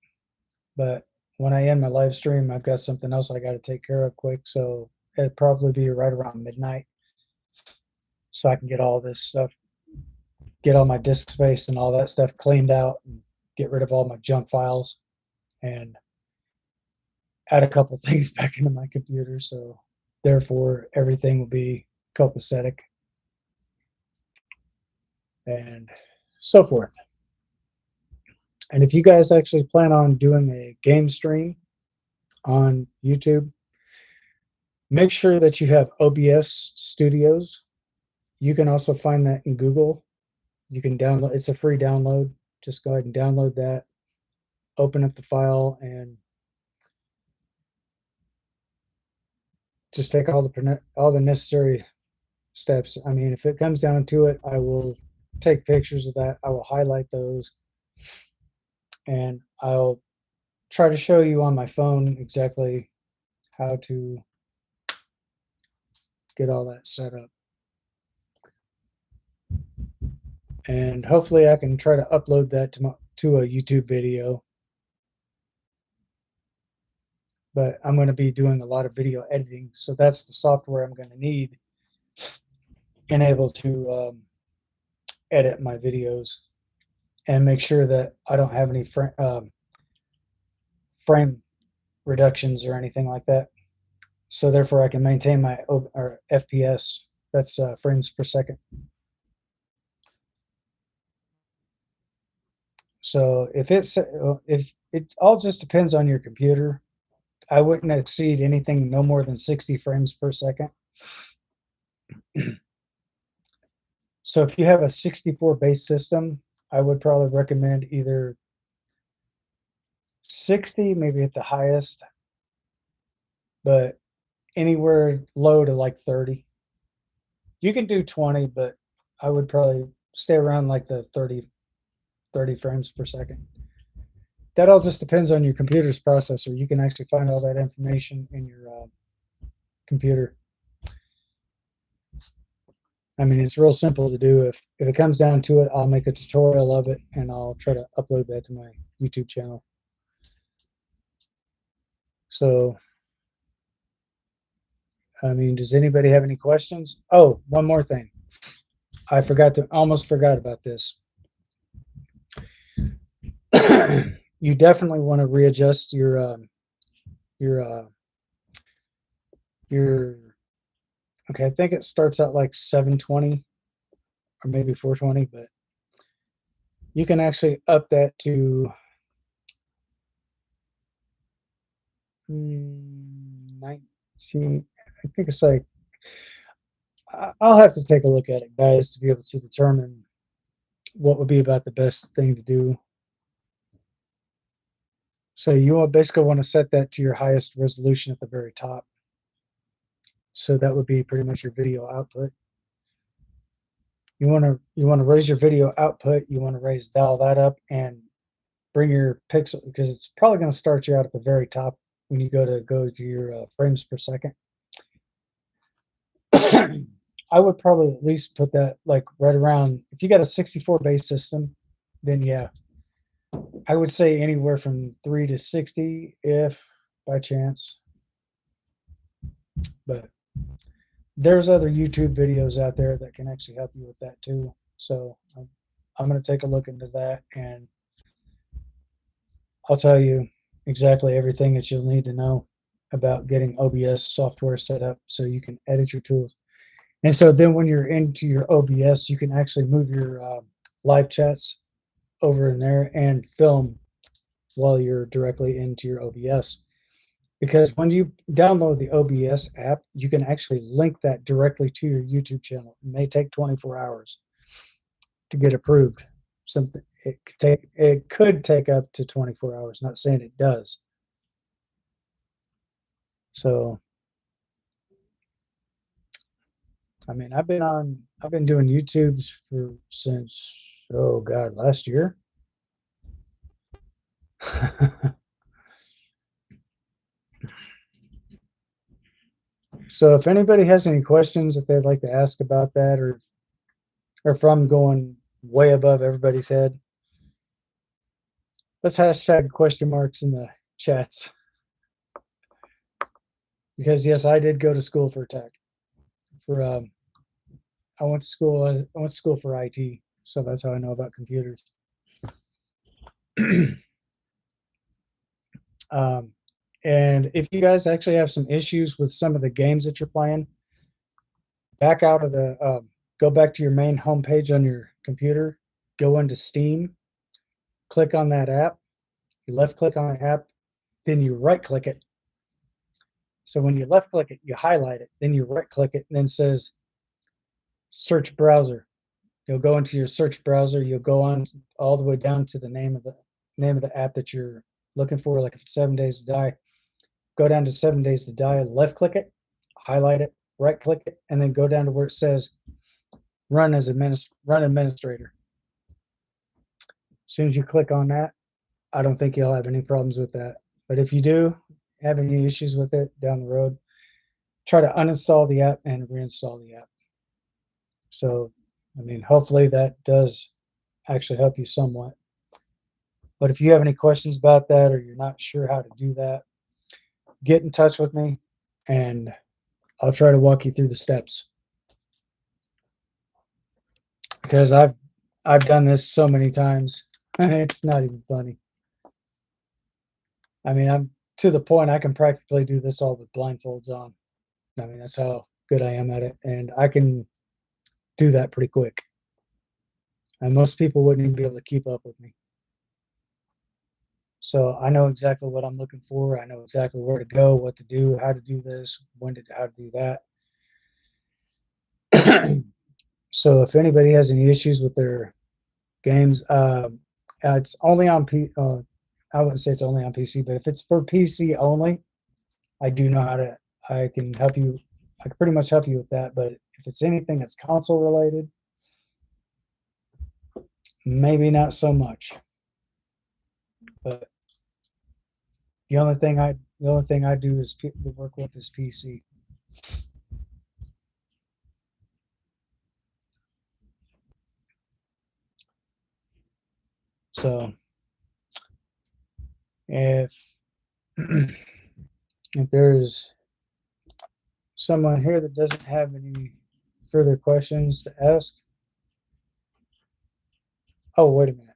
But when I end my live stream, I've got something else I got to take care of quick, so it'd probably be right around midnight. so I can get all this stuff, get all my disk space and all that stuff cleaned out, and get rid of all my junk files, and add a couple things back into my computer. So therefore, everything will be copacetic and so forth. And if you guys actually plan on doing a game stream on YouTube, make sure that you have OBS Studios. You can also find that in Google. You can download, it's a free download. Just go ahead and download that, open up the file, and just take all the necessary steps. I mean, if it comes down to it, I will take pictures of that. I will highlight those, and I'll try to show you on my phone exactly how to get all that set up. And hopefully I can try to upload that to a YouTube video. But I'm going to be doing a lot of video editing, so that's the software I'm going to need and able to edit my videos and make sure that I don't have any frame reductions or anything like that. So therefore I can maintain my FPS, that's frames per second. So if it all just depends on your computer, I wouldn't exceed anything no more than 60 frames per second. So if you have a 64 base system, I would probably recommend either 60, maybe at the highest, but anywhere low to like 30. You can do 20, but I would probably stay around like the 30 frames per second. That all just depends on your computer's processor. You can actually find all that information in your computer. I mean, it's real simple to do. If it comes down to it, I'll make a tutorial of it, and I'll try to upload that to my YouTube channel. So, I mean, does anybody have any questions? Oh, one more thing. I almost forgot about this. You definitely want to readjust your okay, I think it starts at like 720 or maybe 420, but you can actually up that to 19. I think it's like, I'll have to take a look at it, guys, to be able to determine what would be about the best thing to do. So you will basically want to set that to your highest resolution at the very top. So that would be pretty much your video output. You want to raise your video output. You want to raise all that up and bring your pixel, because it's probably going to start you out at the very top when you go to your frames per second. I would probably at least put that like right around, if you got a 64 base system, then yeah, I would say anywhere from 3 to 60 if by chance. But there's other YouTube videos out there that can actually help you with that too. So I'm going to take a look into that, and I'll tell you exactly everything that you'll need to know about getting OBS software set up so you can edit your tools. And so then when you're into your OBS, you can actually move your live chats over in there and film while you're directly into your OBS. Because when you download the OBS app, you can actually link that directly to your YouTube channel. It may take 24 hours to get approved. It could take up to 24 hours. Not saying it does. So, I mean, I've been doing YouTubes since, oh God, last year. So if anybody has any questions that they'd like to ask about that, or if I'm going way above everybody's head, let's hashtag question marks in the chats. Because yes, I did go to school for tech, for I went to school. I went to school for IT, so that's how I know about computers. um, and if you guys actually have some issues with some of the games that you're playing, back out of the go back to your main homepage on your computer, go into Steam, click on that app, you left click on the app, then you right click it. So when you left click it, you highlight it, then you right click it, and then it says search browser. You'll go into your search browser, you'll go on all the way down to the name of the app that you're looking for. Like if it's 7 Days to Die, go down to 7 Days to Die, left click it, highlight it, right click it, and then go down to where it says run administrator. As soon as you click on that, I don't think you'll have any problems with that. But if you do have any issues with it down the road, try to uninstall the app and reinstall the app. So, I mean, hopefully that does actually help you somewhat. But if you have any questions about that or you're not sure how to do that, get in touch with me and I'll try to walk you through the steps. Because I've done this so many times. It's not even funny. I mean, I'm to the point I can practically do this all with blindfolds on. I mean, that's how good I am at it. And I can do that pretty quick. And most people wouldn't even be able to keep up with me. So I know exactly what I'm looking for. I know exactly where to go, what to do, how to do this, how to do that. So if anybody has any issues with their games, it's only on I wouldn't say it's only on PC, but if it's for PC only, I do know how to. I can help you. I can pretty much help you with that. But if it's anything that's console related, maybe not so much. But the only thing I do is work with is PC. So if if there's someone here that doesn't have any further questions to ask, oh wait a minute,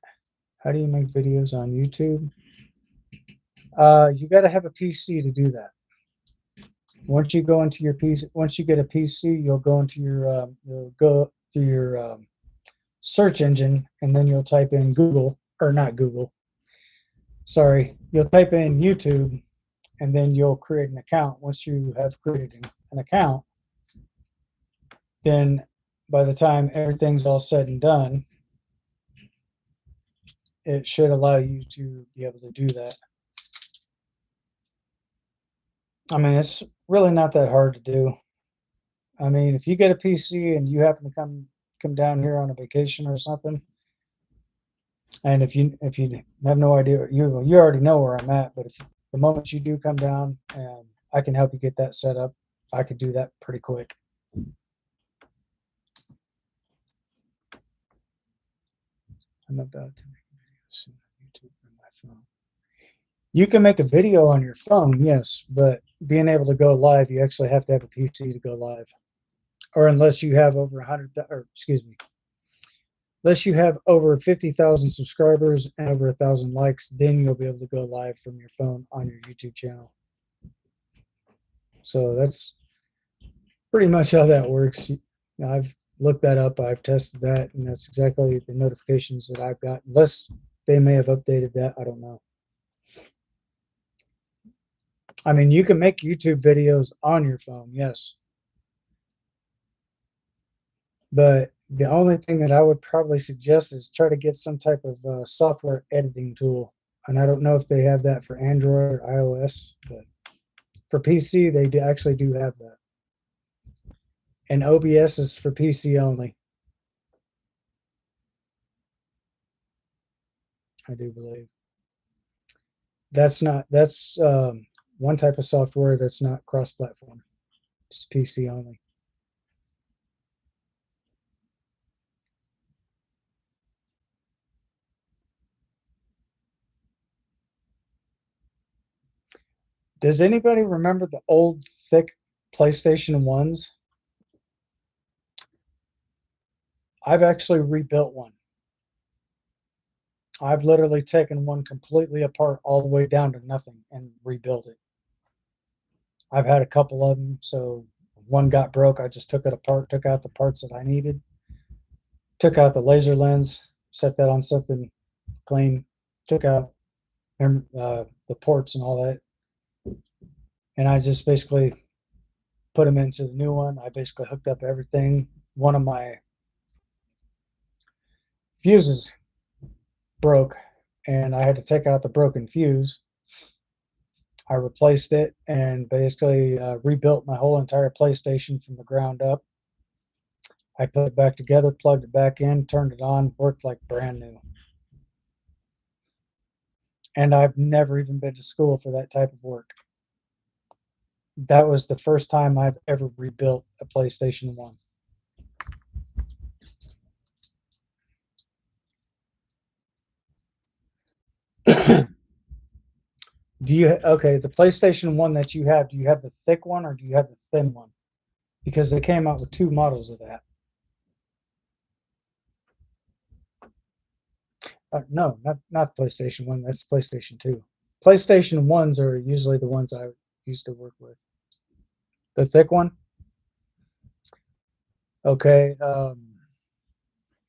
how do you make videos on YouTube? You got to have a PC to do that. Once you go into your PC, once you get a PC, you'll go into you'll go through your search engine, and then you'll type in Google, or not Google. Sorry, you'll type in YouTube, and then you'll create an account. Once you have created an account, then by the time everything's all said and done, it should allow you to be able to do that. I mean, it's really not that hard to do. I mean, if you get a PC and you happen to come down here on a vacation or something, and if you have no idea, you already know where I'm at. But if the moment you do come down, and I can help you get that set up, I could do that pretty quick. I'm about to make a video soon on YouTube from my phone. You can make a video on your phone, yes, but being able to go live, you actually have to have a PC to go live, or unless you have over 100, or excuse me, unless you have over 50,000 subscribers and over 1,000 likes, then you'll be able to go live from your phone on your YouTube channel. So that's pretty much how that works. I've looked that up, I've tested that, and that's exactly the notifications that I've got. Unless they may have updated that, I don't know. I mean, you can make YouTube videos on your phone, yes. But the only thing that I would probably suggest is try to get some type of software editing tool. And I don't know if they have that for Android or iOS, but for PC, they actually do have that. And OBS is for PC only, I do believe. That's one type of software that's not cross-platform. It's PC only. Does anybody remember the old thick PlayStation 1s? I've actually rebuilt one. I've literally taken one completely apart all the way down to nothing and rebuilt it. I've had a couple of them, so one got broke. I just took it apart, took out the parts that I needed, took out the laser lens, set that on something clean, took out the ports and all that, and I just basically put them into the new one. I basically hooked up everything. One of my fuses broke, and I had to take out the broken fuse. I replaced it and basically rebuilt my whole entire PlayStation from the ground up. I put it back together, plugged it back in, turned it on, worked like brand new. And I've never even been to school for that type of work. That was the first time I've ever rebuilt a PlayStation 1. Okay, the PlayStation 1 that you have, do you have the thick one or do you have the thin one? Because they came out with two models of that. No, not PlayStation 1, that's PlayStation 2. PlayStation 1s are usually the ones I used to work with. The thick one? Okay.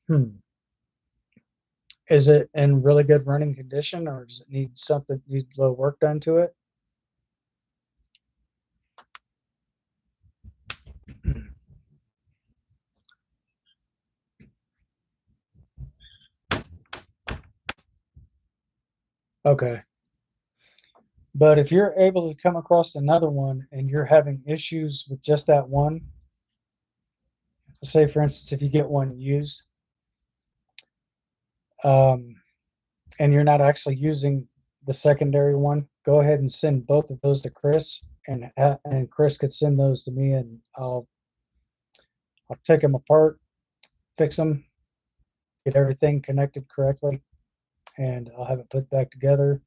Hmm. Is it in really good running condition, or does it need need a little work done to it? Okay. But if you're able to come across another one and you're having issues with just that one, say for instance, if you get one used, um, and you're not actually using the secondary one, go ahead and send both of those to Chris, and Chris could send those to me, and I'll take them apart, fix them, get everything connected correctly, and I'll have it put back together.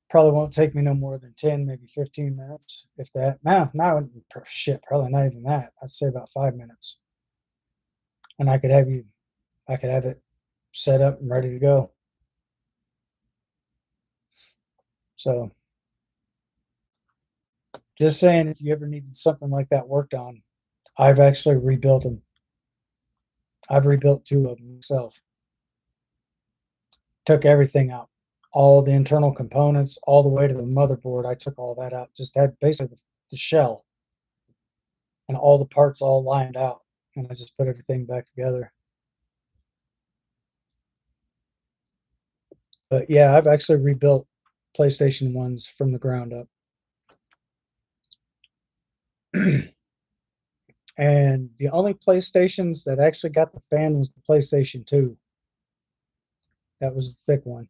Probably won't take me no more than 10, maybe 15 minutes, if that. Now, shit, probably not even that. I'd say about 5 minutes, and I could have it set up and ready to go. So, just saying, if you ever needed something like that worked on, I've actually rebuilt them. I've rebuilt two of them myself. Took everything out, all the internal components, all the way to the motherboard. I took all that out. Just had basically the shell and all the parts all lined out, and I just put everything back together. But yeah, I've actually rebuilt PlayStation 1s from the ground up. And the only PlayStations that actually got the fan was the PlayStation 2. That was the thick one.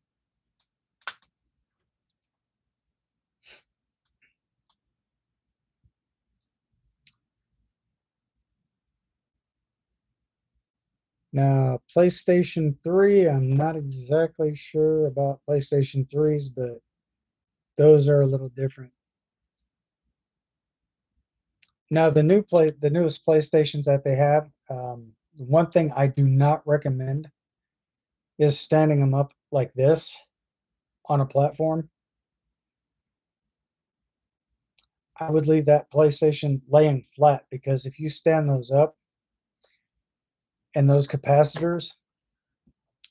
Now, PlayStation 3, I'm not exactly sure about PlayStation 3s, but those are a little different. Now, the newest PlayStations that they have, one thing I do not recommend is standing them up like this on a platform. I would leave that PlayStation laying flat, because if you stand those up and those capacitors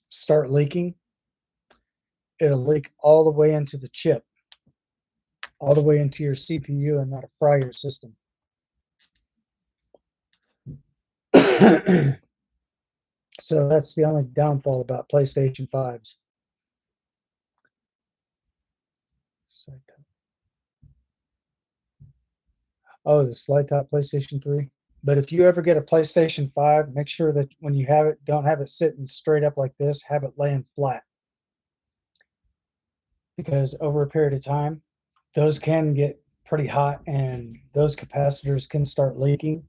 start leaking, it'll leak all the way into the chip, all the way into your CPU, and that'll fry your system. So that's the only downfall about PlayStation 5s. Oh, the slide top PlayStation 3. But if you ever get a PlayStation 5, make sure that when you have it, don't have it sitting straight up like this, have it laying flat. Because over a period of time, those can get pretty hot and those capacitors can start leaking.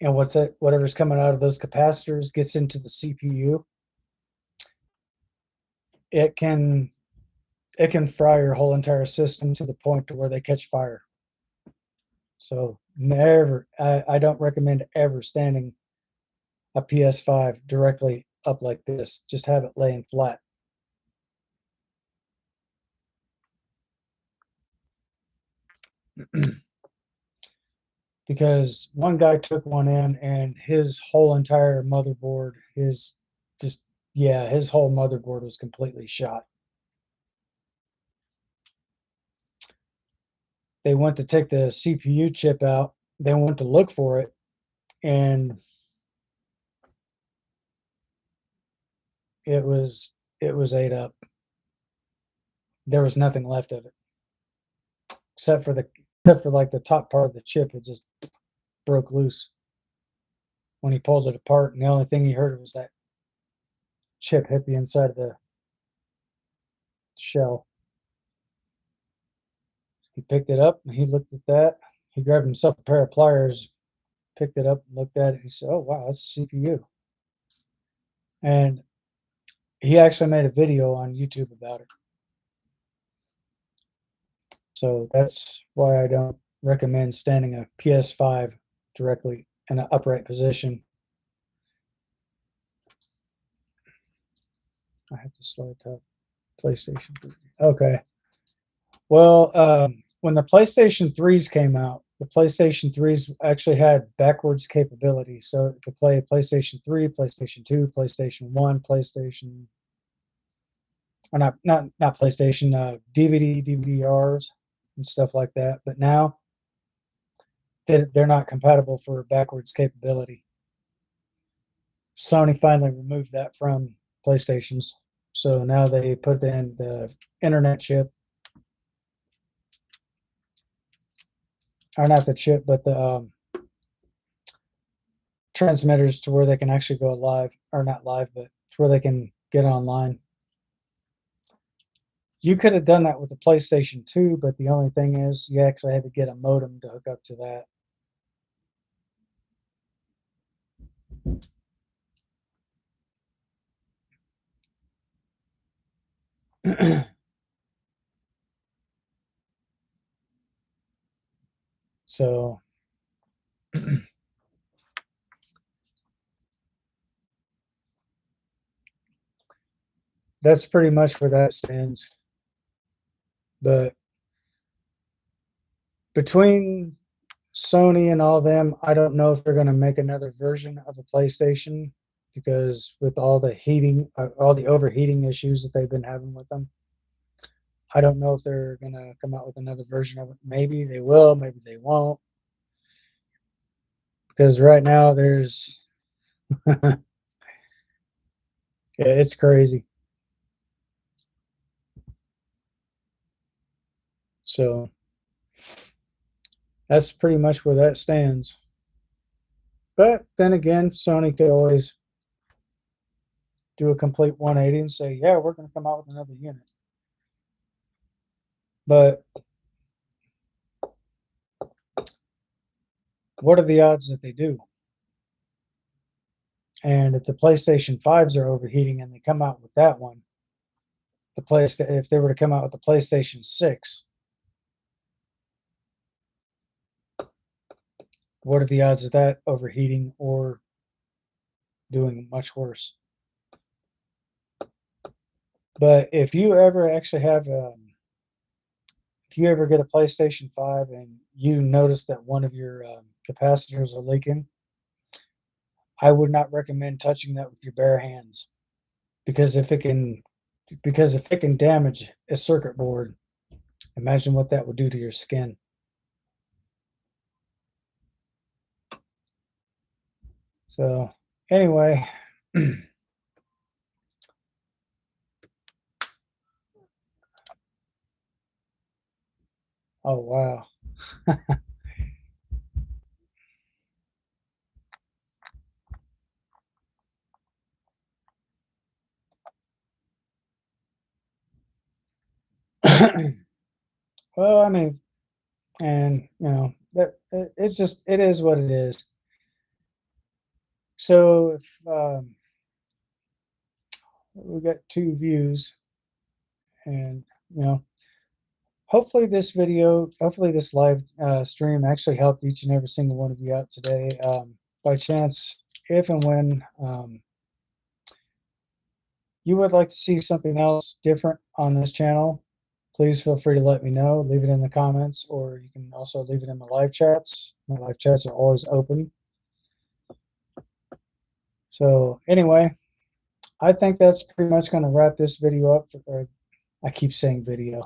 And whatever's coming out of those capacitors gets into the CPU. It can fry your whole entire system to the point to where they catch fire. So I don't recommend ever standing a PS5 directly up like this. Just have it laying flat. Because one guy took one in and his whole entire motherboard, his whole motherboard was completely shot. They went to take the CPU chip out. They went to look for it, and it was ate up. There was nothing left of it except for like the top part of the chip. It just broke loose when he pulled it apart, and the only thing he heard was that chip hit the inside of the shell. He picked it up and he looked at that. He grabbed himself a pair of pliers, picked it up and looked at it. He said, "Oh wow, that's a CPU." And he actually made a video on YouTube about it. So that's why I don't recommend standing a PS5 directly in an upright position. I have to slow it up. PlayStation 3. Okay. Well, when the PlayStation 3s came out, the PlayStation 3s actually had backwards capability. So it could play PlayStation 3, PlayStation 2, PlayStation 1, PlayStation, or not PlayStation, DVD, DVRs, and stuff like that. But now they're not compatible for backwards capability. Sony finally removed that from PlayStations. So now they put in the internet chip, or not the chip, but the transmitters to where they can actually go live, or not live, but to where they can get online. You could have done that with the PlayStation 2, but the only thing is you actually had to get a modem to hook up to that. So that's pretty much where that stands. But between Sony and all them, I don't know if they're going to make another version of a PlayStation, because with all the heating, all the overheating issues that they've been having with them, I don't know if they're going to come out with another version of it. Maybe they will, maybe they won't. Because right now there's, yeah, it's crazy. So that's pretty much where that stands. But then again, Sony could always do a complete 180 and say, yeah, we're going to come out with another unit. But what are the odds that they do? And if the PlayStation 5s are overheating and they come out with that one, if they were to come out with the PlayStation 6, what are the odds of that overheating or doing much worse? But if you ever actually have if you ever get a PlayStation 5 and you notice that one of your capacitors are leaking, I would not recommend touching that with your bare hands, because if it can damage a circuit board, imagine what that would do to your skin. So anyway, oh wow. Well, I mean, and you know, that it's just, it is what it is. So if we got 2 views, and you know, hopefully this live stream actually helped each and every single one of you out today. By chance, if and when you would like to see something else different on this channel, please feel free to let me know. Leave it in the comments, or you can also leave it in my live chats. My live chats are always open. So anyway, I think that's pretty much going to wrap this video up. I keep saying video.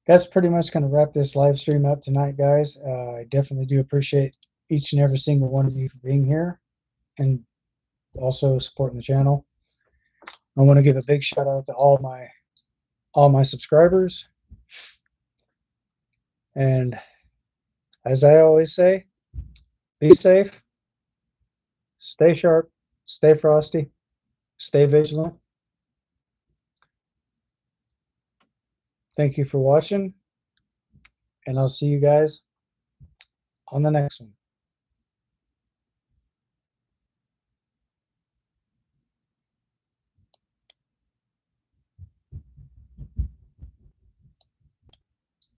That's pretty much going to wrap this live stream up tonight, guys. I definitely do appreciate each and every single one of you for being here and also supporting the channel. I want to give a big shout out to all my subscribers. And as I always say, be safe, stay sharp, stay frosty, stay vigilant. Thank you for watching, and I'll see you guys on the next one.